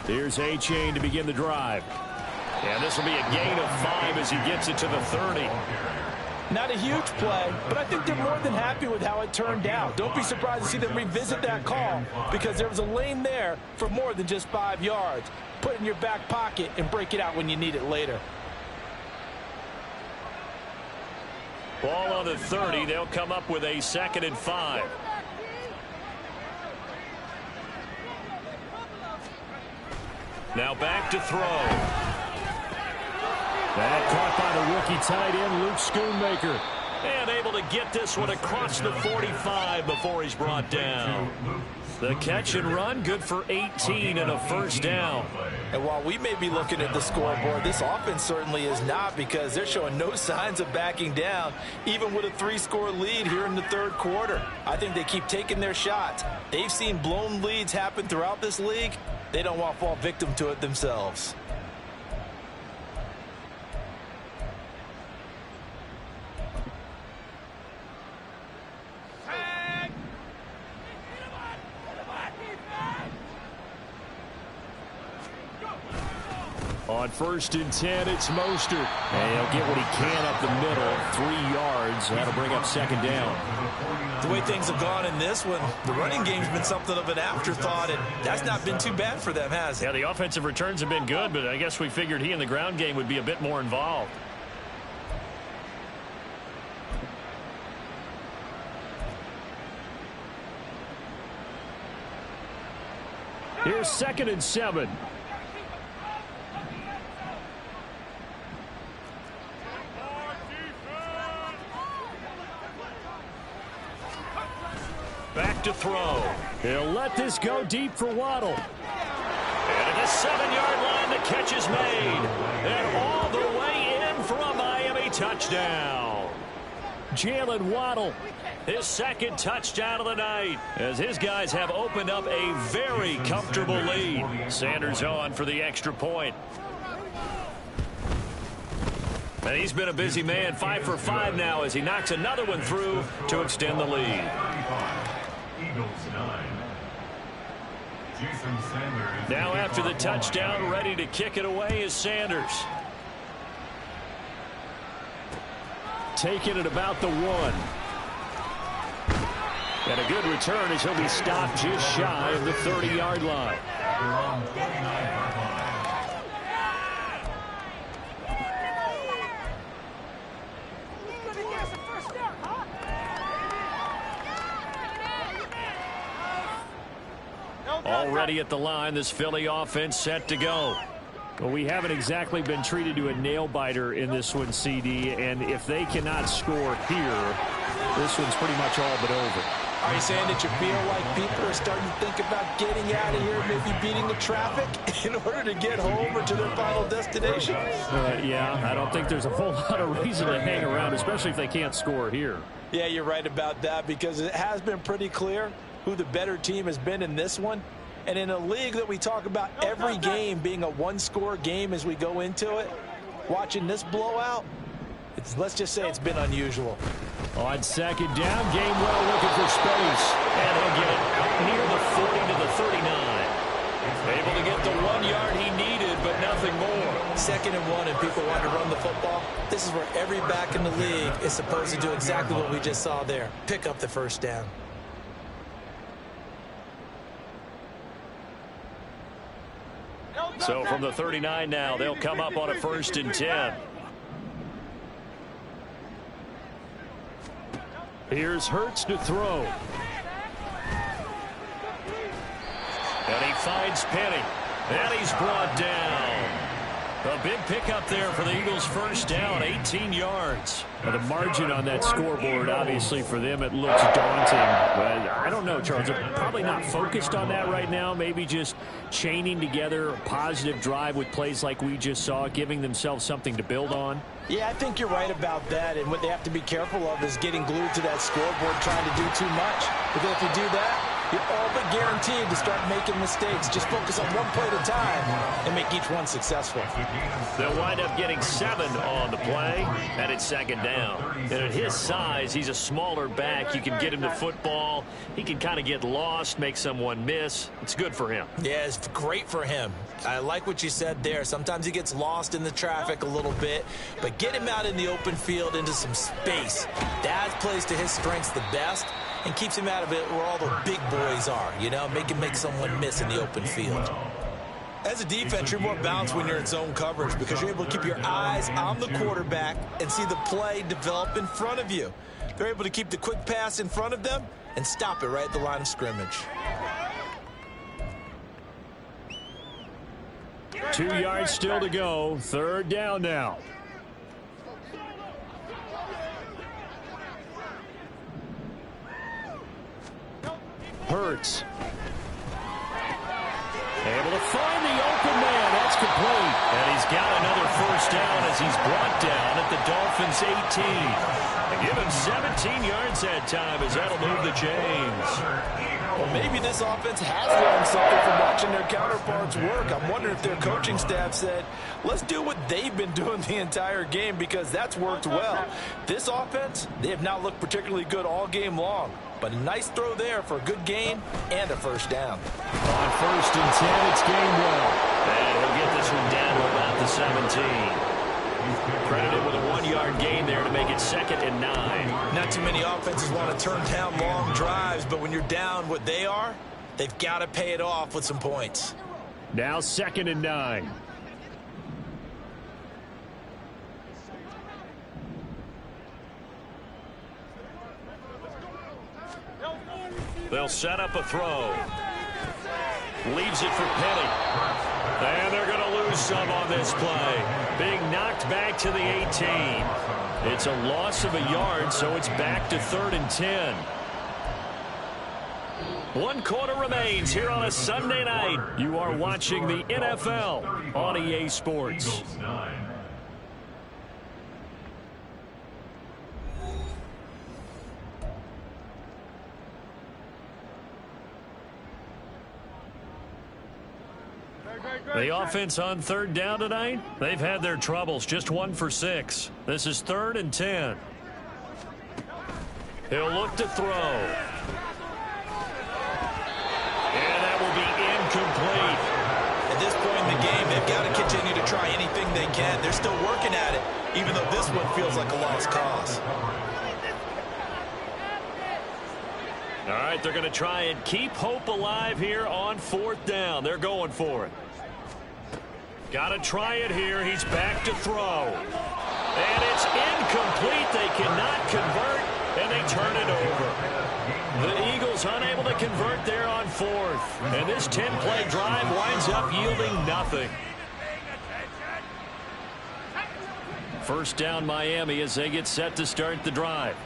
[SPEAKER 4] Here's A-Chain to begin the drive. And this will be a gain of 5 as he gets it to the 30.
[SPEAKER 3] Not a huge play, but I think they're more than happy with how it turned out. Don't be surprised to see them revisit that call, because there was a lane there for more than just 5 yards. Put it in your back pocket and break it out when you need it later.
[SPEAKER 4] Ball on the 30. They'll come up with a 2nd and 5. Now back to throw. That caught by the rookie tight end, Luke Schoonmaker. And able to get this one across the 45 before he's brought down. The catch and run, good for 18 and a first down.
[SPEAKER 5] And while we may be looking at the scoreboard, this offense certainly is not, because they're showing no signs of backing down, even with a 3-score lead here in the third quarter. I think they keep taking their shots. They've seen blown leads happen throughout this league, They don't want to fall victim to it themselves.
[SPEAKER 1] On 1st and 10, it's Mostert. And he'll get what he can up the middle, 3 yards. That'll bring up 2nd down.
[SPEAKER 5] The way things have gone in this one, the running game's been something of an afterthought, and that's not been too bad for them, has it?
[SPEAKER 4] Yeah, the offensive returns have been good, but I guess we figured he in the ground game would be a bit more involved.
[SPEAKER 1] Here's 2nd and 7.
[SPEAKER 4] Back to throw.
[SPEAKER 1] He'll let this go deep for Waddle.
[SPEAKER 4] And at the 7-yard line, the catch is made. And all the way in for a Miami touchdown.
[SPEAKER 1] Jalen Waddle.
[SPEAKER 4] His 2nd touchdown of the night, as his guys have opened up a very comfortable lead. Sanders on for the extra point. And he's been a busy man, 5 for 5 now as he knocks another one through to extend the lead. Now after the touchdown, ready to kick it away is Sanders.
[SPEAKER 1] Taking it about the 1. And a good return as he'll be stopped just shy of the 30-yard line.
[SPEAKER 4] Already at the line, this Philly offense set to go.
[SPEAKER 1] Well, we haven't exactly been treated to a nail-biter in this one, CD, and if they cannot score here, this one's pretty much all but over.
[SPEAKER 5] Are you saying that you feel like people are starting to think about getting out of here, maybe beating the traffic in order to get home or to their final destination?
[SPEAKER 1] Yeah, I don't think there's a whole lot of reason to hang around, especially if they can't score here.
[SPEAKER 5] Yeah, you're right about that, because it has been pretty clear who the better team has been in this one. And in a league that we talk about every game being a one-score game as we go into it, watching this blowout, let's just say it's been unusual.
[SPEAKER 1] On 2nd down, Gainwell looking for space.
[SPEAKER 4] And he'll get it near the 40 to the 39. Able to get the 1 yard he needed, but nothing more.
[SPEAKER 5] 2nd and 1, and people want to run the football. This is where every back in the league is supposed to do exactly what we just saw there. Pick up the 1st down.
[SPEAKER 4] So from the 39 now, they'll come up on a 1st and 10.
[SPEAKER 1] Here's Hurts to throw.
[SPEAKER 4] And he finds Penny. And he's brought down. A big pickup there for the Eagles' 1st down, 18 yards.
[SPEAKER 1] Now, the margin on that scoreboard, obviously, for them, it looks daunting. But I don't know, Charles. They're probably not focused on that right now. Maybe just chaining together a positive drive with plays like we just saw, giving themselves something to build on.
[SPEAKER 5] Yeah, I think you're right about that. And what they have to be careful of is getting glued to that scoreboard, trying to do too much. Because if you do that, you're all but guaranteed to start making mistakes. Just focus on one play at a time and make each one successful.
[SPEAKER 4] They'll wind up getting 7 on the play, and it's 2nd down. And at his size, he's a smaller back. You can get him the football. He can kind of get lost, make someone miss. It's good for him.
[SPEAKER 5] Yeah, it's great for him. I like what you said there. Sometimes he gets lost in the traffic a little bit, but get him out in the open field into some space. That plays to his strengths the best and keeps him out of it where all the big boys are, you know, make someone miss in the open field. As a defense, you're more balanced when you're in zone coverage because you're able to keep your eyes on the quarterback and see the play develop in front of you. They're able to keep the quick pass in front of them and stop it right at the line of scrimmage.
[SPEAKER 1] 2 yards still to go. 3rd down now. Hurts.
[SPEAKER 4] Able to find the open man. That's complete. And he's got another 1st down as he's brought down at the Dolphins' 18. And give him 17 yards that time as that'll move the chains.
[SPEAKER 3] Well, maybe this offense has learned something from watching their counterparts work. I'm wondering if their coaching staff said, let's do what they've been doing the entire game because that's worked well. This offense, they have not looked particularly good all game long. But a nice throw there for a good gain and a first down.
[SPEAKER 1] On 1st and 10, it's Gainwell. And he'll get this one down to about the 17. Credited with a 1-yard gain there to make it 2nd and 9.
[SPEAKER 5] Not too many offenses want to turn down long drives, but when you're down what they are, they've got to pay it off with some points.
[SPEAKER 1] Now 2nd and 9. They'll set up a throw. Leaves it for Penny. And they're going to lose some on this play. Being knocked back to the 18. It's a loss of a yard, so it's back to 3rd and 10. 1 quarter remains here on a Sunday night. You are watching the NFL on EA Sports. The offense on 3rd down tonight, they've had their troubles. Just 1 for 6. This is 3rd and 10. He'll look to throw. And that will be incomplete.
[SPEAKER 5] At this point in the game, they've got to continue to try anything they can. They're still working at it, even though this one feels like a lost cause.
[SPEAKER 1] All right, they're going to try and keep hope alive here on 4th down. They're going for it. Got to try it here. He's back to throw. And it's incomplete. They cannot convert, and they turn it over. The Eagles unable to convert there on 4th. And this 10-play drive winds up yielding nothing. First down Miami as they get set to start the drive.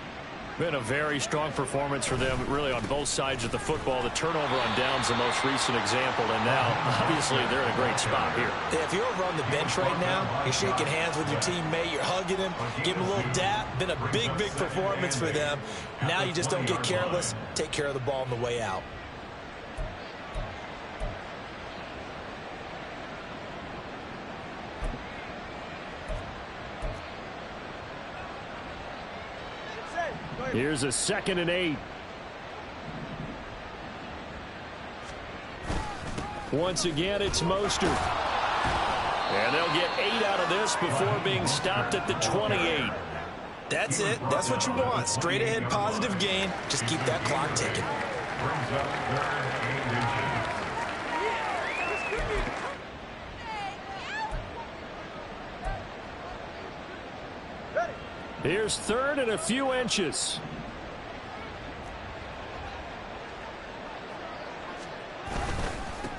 [SPEAKER 1] Been a very strong performance for them, really, on both sides of the football. The turnover on downs the most recent example, and now, obviously, they're in a great spot here.
[SPEAKER 5] Yeah, if you're over on the bench right now, you're shaking hands with your teammate, you're hugging him, give him a little dap. Been a big, big performance for them. Now you just don't get careless. Take care of the ball on the way out.
[SPEAKER 1] Here's a 2nd and 8. Once again, it's Mostert. And they'll get 8 out of this before being stopped at the 28.
[SPEAKER 5] That's it. That's what you want. Straight ahead positive gain. Just keep that clock ticking.
[SPEAKER 1] Here's 3rd and a few inches.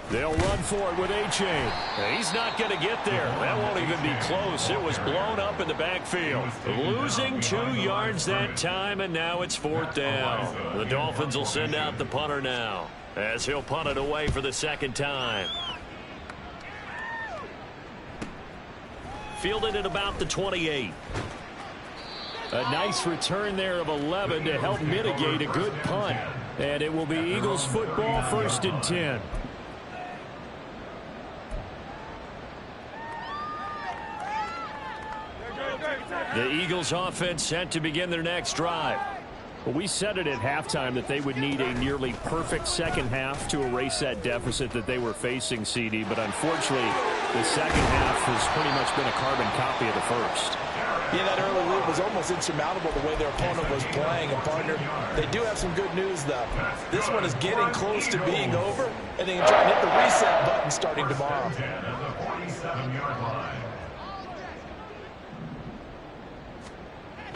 [SPEAKER 1] They'll run for it with A-Chain. He's not going to get there. That won't even be close. It was blown up in the backfield. Losing 2 yards that time, and now it's 4th down. The Dolphins will send out the punter now, as he'll punt it away for the 2nd time. Fielded at about the 28. A nice return there of 11 to help mitigate a good punt. And it will be Eagles football, 1st and 10. The Eagles offense set to begin their next drive. Well, we said it at halftime that they would need a nearly perfect second half to erase that deficit that they were facing, CD. But unfortunately, the second half has pretty much been a carbon copy of the first.
[SPEAKER 3] Yeah, that early lead was almost insurmountable the way their opponent was playing. And, partner, they do have some good news, though. This one is getting close to being over, and they can try and hit the reset button starting tomorrow.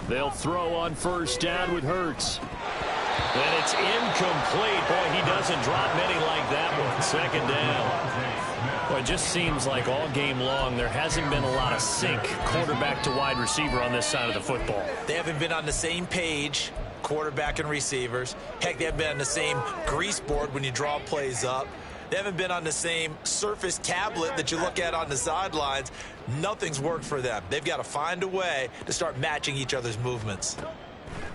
[SPEAKER 1] They'll throw on 1st down with Hurts. And it's incomplete. Boy, he doesn't drop many like that one. 2nd down. Well, it just seems like all game long there hasn't been a lot of sync quarterback to wide receiver on this side of the football.
[SPEAKER 5] They haven't been on the same page, quarterback and receivers. Heck, they haven't been on the same grease board when you draw plays up. They haven't been on the same Surface tablet that you look at on the sidelines. Nothing's worked for them. They've got to find a way to start matching each other's movements.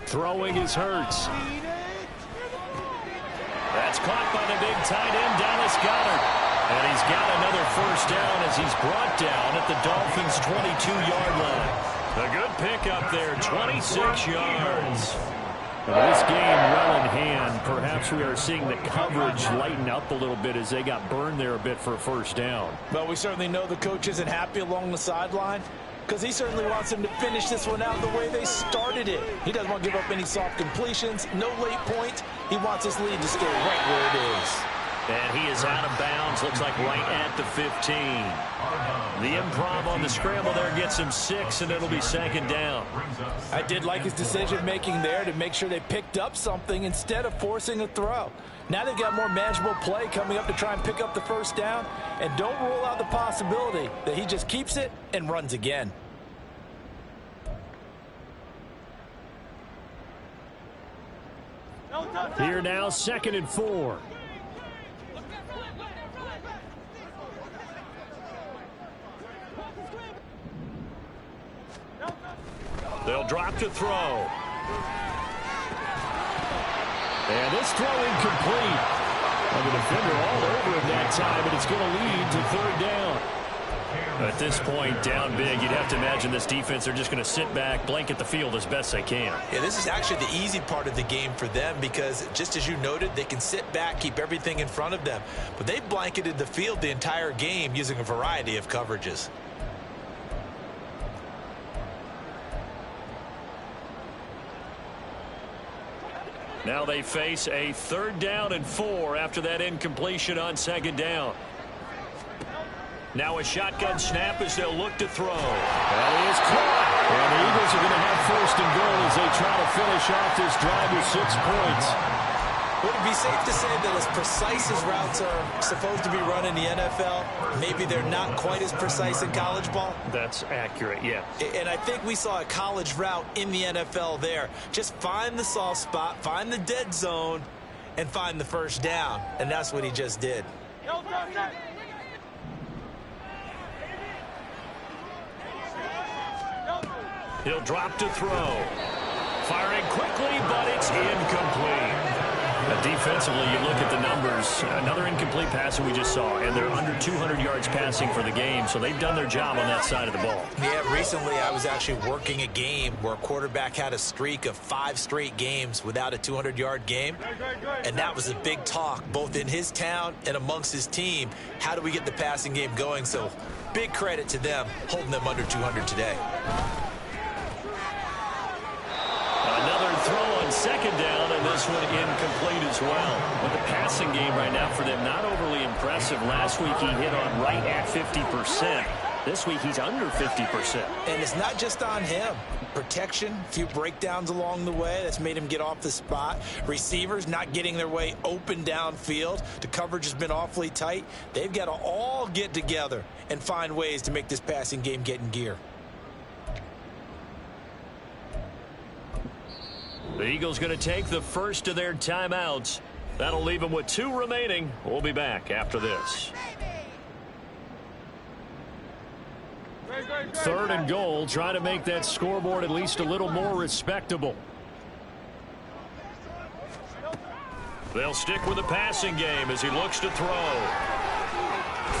[SPEAKER 1] Throwing is Hurts.
[SPEAKER 4] That's caught by the big tight end, Dallas Goedert. And he's got another first down as he's brought down at the Dolphins' 22-yard line. A good pickup there, 26 yards. Well, this game well in hand. Perhaps we are seeing the coverage lighten up a little bit as they got burned there a bit for a first down.
[SPEAKER 3] Well, we certainly know the coach isn't happy along the sideline because he certainly wants them to finish this one out the way they started it. He doesn't want to give up any soft completions, no late points. He wants his lead to stay right where it is.
[SPEAKER 4] And he is out of bounds, looks like right at the 15. The improv on the scramble there gets him 6, and it'll be second down.
[SPEAKER 3] I did like his decision-making there to make sure they picked up something instead of forcing a throw. Now they've got more manageable play coming up to try and pick up the first down, and don't rule out the possibility that he just keeps it and runs again.
[SPEAKER 4] Here now, 2nd and 4. They'll drop to throw. And this throw incomplete. And the defender all over him that time, and it's going to lead to 3rd down. At this point, down big, you'd have to imagine this defense, they're just going to sit back, blanket the field as best they can.
[SPEAKER 5] Yeah, this is actually the easy part of the game for them because, just as you noted, they can sit back, keep everything in front of them. But they blanketed the field the entire game using a variety of coverages.
[SPEAKER 4] Now they face a 3rd down and 4 after that incompletion on 2nd down. Now a shotgun snap as they'll look to throw. That is caught. And the Eagles are going to have 1st and goal as they try to finish off this drive with 6 points.
[SPEAKER 5] Would it be safe to say that as precise as routes are supposed to be run in the NFL, maybe they're not quite as precise in college ball?
[SPEAKER 4] That's accurate, yeah.
[SPEAKER 5] And I think we saw a college route in the NFL there. Just find the soft spot, find the dead zone, and find the first down. And that's what he just did.
[SPEAKER 4] He'll drop to throw. Firing quickly, but it's incomplete. Defensively, you look at the numbers. Another incomplete pass that we just saw, and they're under 200 yards passing for the game, so they've done their job on that side of the ball.
[SPEAKER 5] Yeah, recently I was actually working a game where a quarterback had a streak of 5 straight games without a 200-yard game, and that was a big talk, both in his town and amongst his team. How do we get the passing game going? So big credit to them holding them under 200 today.
[SPEAKER 4] Another throw on 2nd down, and this one incomplete as well. But the passing game right now for them, not overly impressive. Last week he hit on right at 50%. This week he's under 50%.
[SPEAKER 5] And it's not just on him. Protection, a few breakdowns along the way. That's made him get off the spot. Receivers not getting their way open downfield. The coverage has been awfully tight. They've got to all get together and find ways to make this passing game get in gear.
[SPEAKER 4] The Eagles going to take the first of their timeouts. That'll leave them with 2 remaining. We'll be back after this. 3rd and goal, trying to make that scoreboard at least a little more respectable. They'll stick with the passing game as he looks to throw.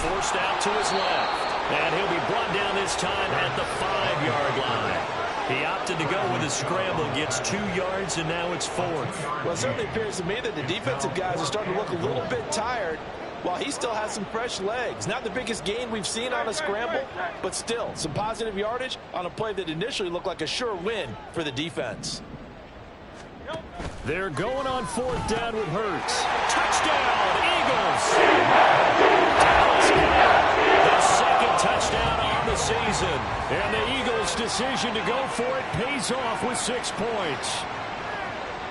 [SPEAKER 4] Forced out to his left. And he'll be brought down this time at the 5-yard line. He opted to go with a scramble, gets 2 yards, and now it's 4th.
[SPEAKER 3] Well, it certainly appears to me that the defensive guys are starting to look a little bit tired while he still has some fresh legs. Not the biggest gain we've seen on a scramble, but still some positive yardage on a play that initially looked like a sure win for the defense.
[SPEAKER 4] They're going on 4th down with Hurts. Touchdown, Eagles! Dallas Goedert, the 2nd touchdown on the season. And the Eagles' decision to go for it pays off with 6 points.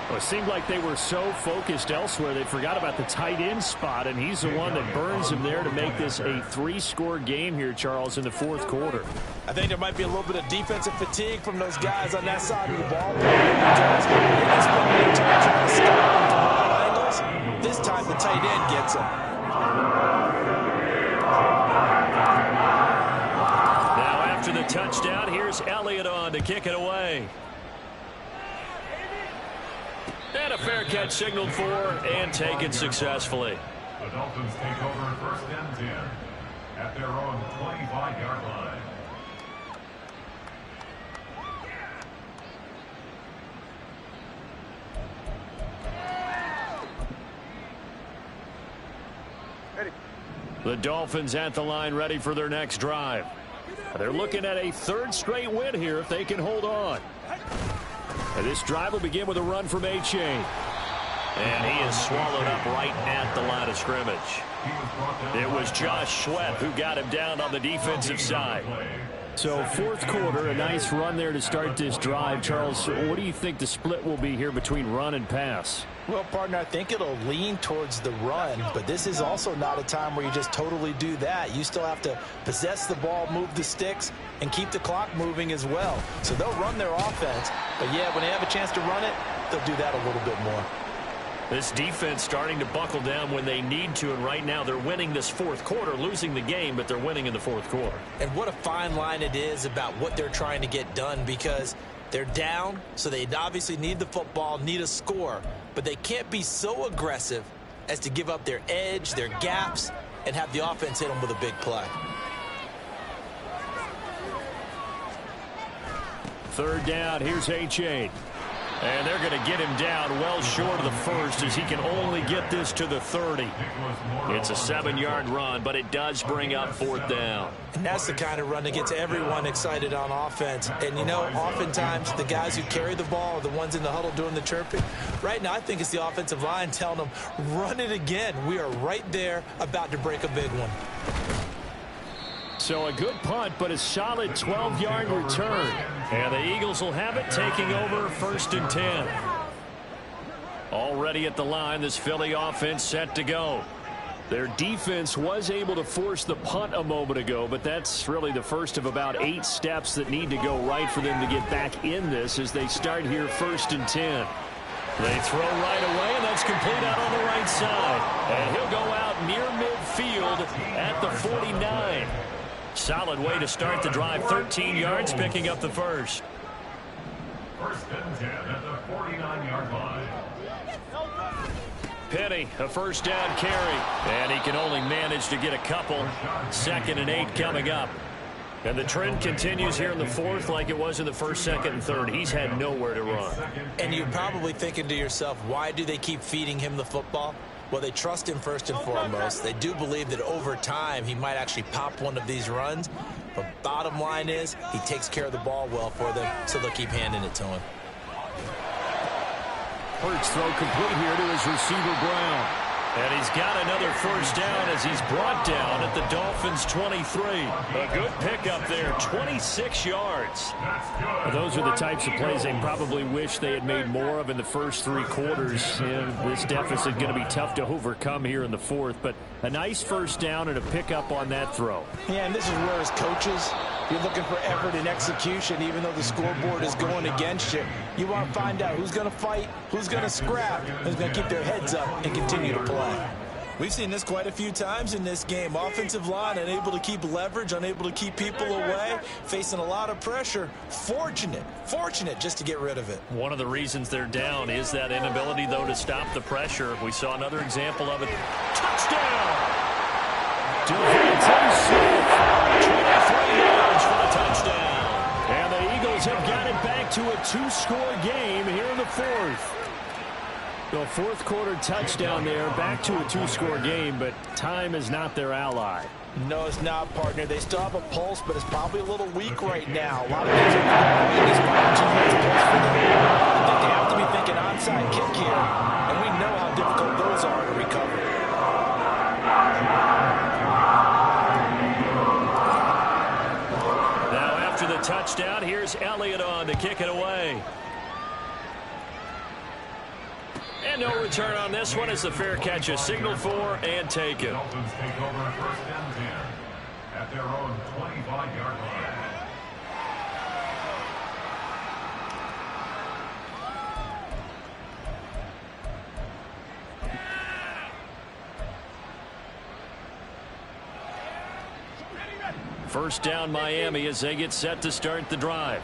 [SPEAKER 4] Well, it seemed like they were so focused elsewhere they forgot about the tight end spot, and he's the one that burns him there to make this a 3-score game here, Charles, in the 4th quarter.
[SPEAKER 3] I think there might be a little bit of defensive fatigue from those guys on that side of the ball. This time the tight end gets him.
[SPEAKER 4] Now after the touchdown, here's Elliott on to kick it away. And a fair catch signaled for and taken successfully.
[SPEAKER 2] The Dolphins take over first and 10 at their own 25-yard line.
[SPEAKER 4] The Dolphins at the line ready for their next drive. They're looking at a third straight win here if they can hold on. And this drive will begin with a run from A-Chain. And he is swallowed up right at the line of scrimmage. It was Josh Sweat who got him down on the defensive side.
[SPEAKER 1] So fourth quarter, a nice run there to start this drive. Charles, what do you think the split will be here between run and pass?
[SPEAKER 5] Well, partner, I think it'll lean towards the run, but this is also not a time where you just totally do that. You still have to possess the ball, move the sticks, and keep the clock moving as well. So they'll run their offense, but yeah, when they have a chance to run it, they'll do that a little bit more.
[SPEAKER 4] This defense starting to buckle down when they need to, and right now they're winning this fourth quarter, losing the game, but they're winning in the fourth quarter.
[SPEAKER 5] And what a fine line it is about what they're trying to get done, because they're down, so they obviously need the football, need a score, but they can't be so aggressive as to give up their edge, their gaps, and have the offense hit them with a big play.
[SPEAKER 4] Third down, here's A-Chain. And they're going to get him down well short of the first as he can only get this to the 30. It's a 7-yard run, but it does bring up fourth down.
[SPEAKER 5] And that's the kind of run that gets everyone excited on offense. And, you know, oftentimes the guys who carry the ball are the ones in the huddle doing the chirping. Right now, I think it's the offensive line telling them, run it again. We are right there about to break a big one.
[SPEAKER 4] So a good punt, but a solid 12-yard return. And the Eagles will have it, taking over first and 10. Already at the line, this Philly offense set to go. Their defense was able to force the punt a moment ago, but that's really the first of about 8 steps that need to go right for them to get back in this as they start here first and 10. They throw right away, and that's complete out on the right side. And he'll go out near midfield at the 49. Solid way to start the drive, 13 yards, picking up the first.
[SPEAKER 2] First and 10 at the 49-yard line.
[SPEAKER 4] Penny, a first down carry, and he can only manage to get a couple. Second and 8 coming up. And the trend continues here in the fourth like it was in the first, second, and third. He's had nowhere to run.
[SPEAKER 5] And you're probably thinking to yourself, why do they keep feeding him the football? Well, they trust him first and foremost. They do believe that over time he might actually pop one of these runs. But bottom line is he takes care of the ball well for them, so they'll keep handing it to him.
[SPEAKER 4] Hurts throw complete here to his receiver Brown. And he's got another first down as he's brought down at the Dolphins' 23. A good pickup there, 26 yards.
[SPEAKER 1] Well, those are the types of plays they probably wish they had made more of in the first 3 quarters. And this deficit going to be tough to overcome here in the fourth. But a nice first down and a pickup on that throw.
[SPEAKER 5] Yeah, and this is where as coaches, you're looking for effort and execution, even though the scoreboard is going against you. You want to find out who's going to fight, who's going to scrap, who's going to keep their heads up and continue to play. We've seen this quite a few times in this game. Offensive line unable to keep leverage, unable to keep people away, facing a lot of pressure. Fortunate just to get rid of it.
[SPEAKER 4] One of the reasons they're down is that inability, though, to stop the pressure. We saw another example of it. Touchdown! Devontae Smith, 23 yards for the touchdown. And the Eagles have got it back to a 2-score game here in the fourth.
[SPEAKER 1] The fourth quarter touchdown there, back to a 2-score game, but time is not their ally.
[SPEAKER 5] No, it's not, partner. They still have a pulse, but it's probably a little weak right now. A lot of guys are in this 2 minutes pulse for them. I think they have to be thinking onside kick here, and we know how difficult those are to recover.
[SPEAKER 4] Now after the touchdown, here's Elliott on to kick it away. And no return on this one as the fair catch is signaled for and taken.
[SPEAKER 2] Dolphins take over first and 10 at their own 25-yard line.
[SPEAKER 4] First down Miami as they get set to start the drive.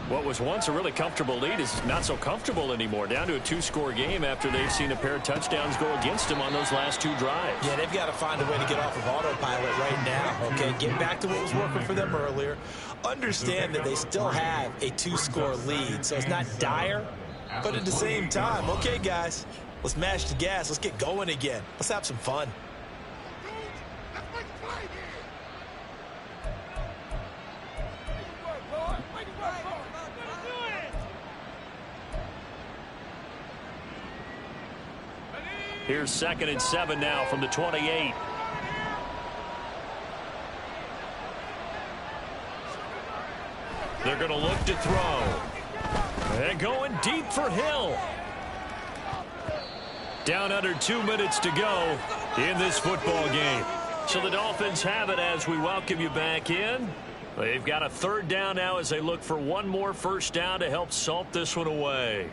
[SPEAKER 4] What was once a really comfortable lead is not so comfortable anymore. Down to a 2-score game after they've seen a pair of touchdowns go against them on those last 2 drives.
[SPEAKER 5] Yeah, they've got to find a way to get off of autopilot right now, okay? Get back to what was working for them earlier. Understand that they still have a 2-score lead, so it's not dire, but at the same time, okay, guys, let's mash the gas. Let's get going again. Let's have some fun.
[SPEAKER 4] Here's 2nd and 7 now from the 28. They're going to look to throw. And going deep for Hill. Down under 2 minutes to go in this football game. So the Dolphins have it as we welcome you back in. They've got a 3rd down now as they look for one more first down to help salt this one away.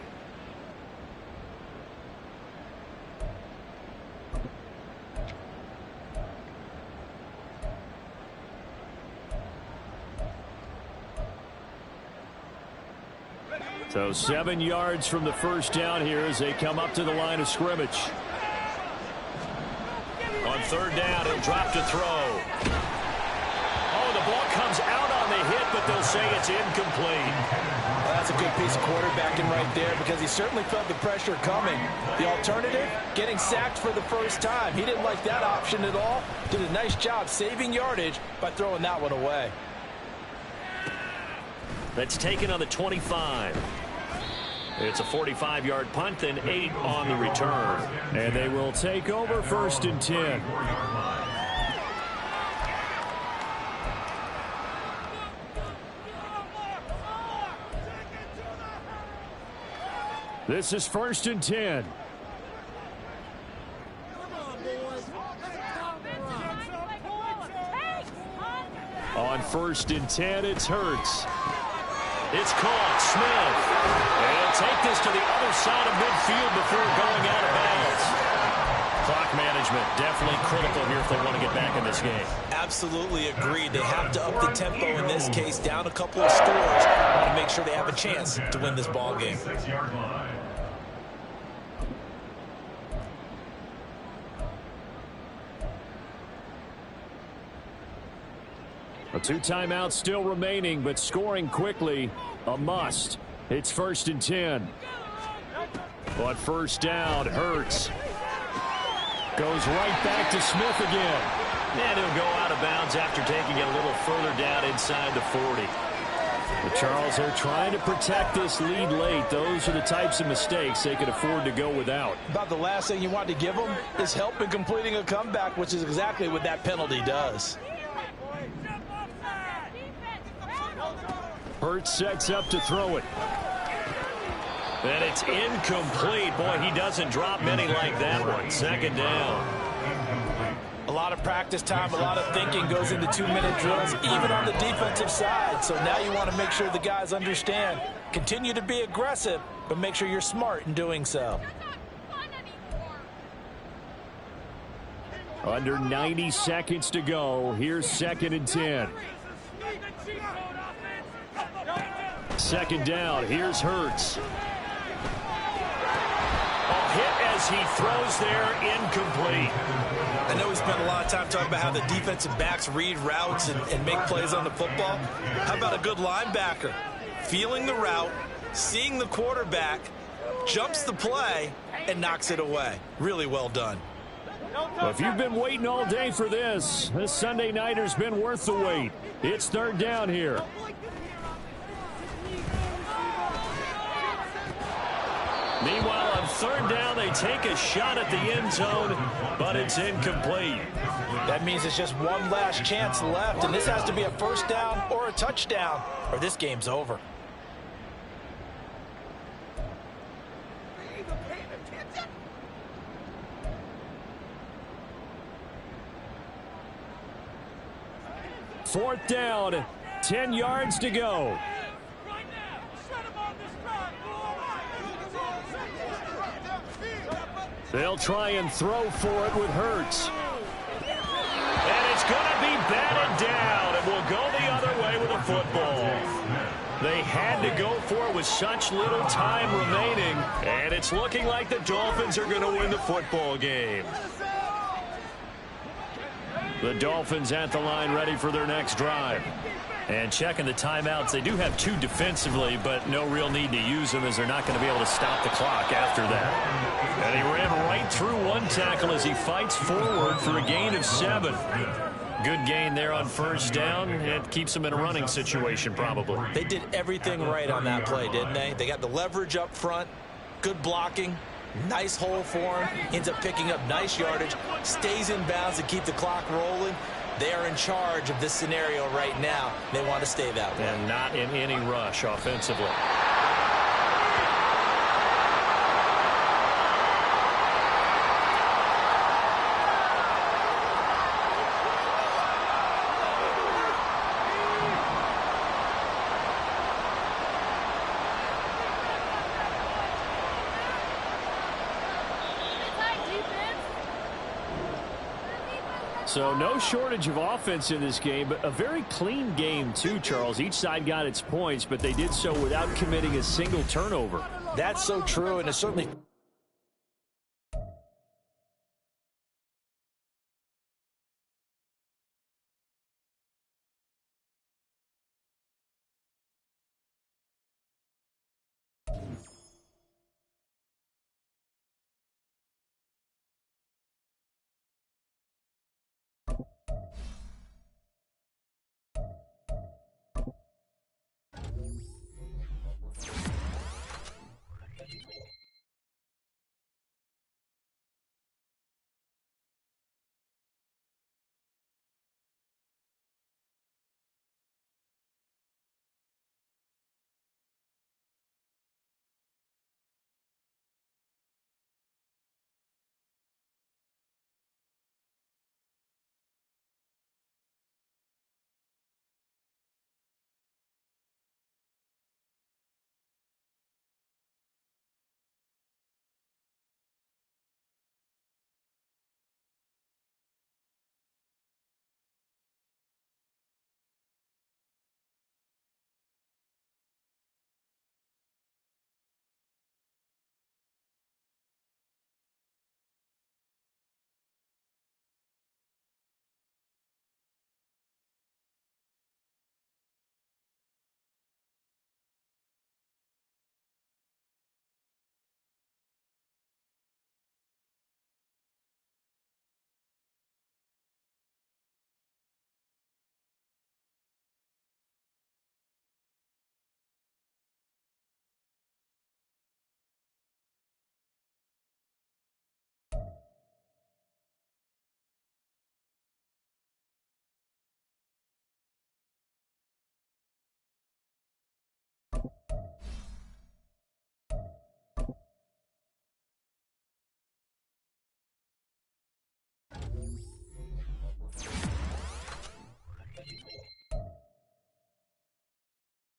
[SPEAKER 4] So 7 yards from the first down here as they come up to the line of scrimmage. On 3rd down, he'll drop to throw. Oh, the ball comes out on the hit, but they'll say it's incomplete.
[SPEAKER 3] Well, that's a good piece of quarterbacking right there because he certainly felt the pressure coming. The alternative, getting sacked for the first time. He didn't like that option at all. Did a nice job saving yardage by throwing that one away.
[SPEAKER 4] That's taken on the 25. It's a 45-yard punt, then 8 on the return. And they will take over 1st and 10. This is 1st and 10. On 1st and 10, it's Hurts. It's caught. Smith. And he'll take this to the other side of midfield before going out of bounds. Clock management definitely critical here if they want to get back in this game.
[SPEAKER 5] Absolutely agreed. They have to up the tempo in this case, down a couple of scores. Want to make sure they have a chance to win this ball game.
[SPEAKER 2] 6-yard line.
[SPEAKER 4] A 2 timeouts still remaining, but scoring quickly, a must. It's 1st and 10. On 1st down, Hurts. Goes right back to Smith again. And he'll go out of bounds after taking it a little further down inside the 40. But Charles, they're trying to protect this lead late. Those are the types of mistakes they could afford to go without.
[SPEAKER 3] About the last thing you want to give them is help in completing a comeback, which is exactly what that penalty does.
[SPEAKER 4] Hurts sets up to throw it. And it's incomplete. Boy, he doesn't drop many like that one. 2nd down.
[SPEAKER 3] A lot of practice time, a lot of thinking goes into 2-minute drills, even on the defensive side. So now you want to make sure the guys understand. Continue to be aggressive, but make sure you're smart in doing so.
[SPEAKER 4] Under 90 seconds to go. Here's 2nd and 10. 2nd down. Here's Hurts. A hit as he throws there, incomplete.
[SPEAKER 5] I know we spent a lot of time talking about how the defensive backs read routes and make plays on the football. How about a good linebacker? Feeling the route, seeing the quarterback, jumps the play, and knocks it away. Really well done.
[SPEAKER 4] Well, if you've been waiting all day for this Sunday nighter's been worth the wait. It's 3rd down here. Meanwhile, on 3rd down, they take a shot at the end zone, but it's incomplete.
[SPEAKER 3] That means it's just one last chance left, and this has to be a 1st down or a touchdown, or this game's over.
[SPEAKER 4] Fourth down, 10 yards to go. They'll try and throw for it with Hurts. And it's going to be batted down, and will go the other way with a football. They
[SPEAKER 1] They had to go for it with such little time remaining, and it's looking like the Dolphins are going to win the football game. The Dolphins at the line ready for their next drive. And checking the timeouts, they do have 2 defensively, but no real need to use them as they're not going to be able to stop the clock after that. And he ran right through 1 tackle as he fights forward for a gain of 7. Good gain there on first down. It keeps them in a running situation probably.
[SPEAKER 5] They did everything right on that play, didn't they? They got the leverage up front, good blocking, nice hole for him, ends up picking up nice yardage, stays in bounds to keep the clock rolling. They are in charge of this scenario right now. They want to stay that way.
[SPEAKER 1] And not in any rush offensively. So no shortage of offense in this game, but a very clean game too, Charles. Each side got its points, but they did so without committing a single turnover.
[SPEAKER 5] That's so true, and it's certainly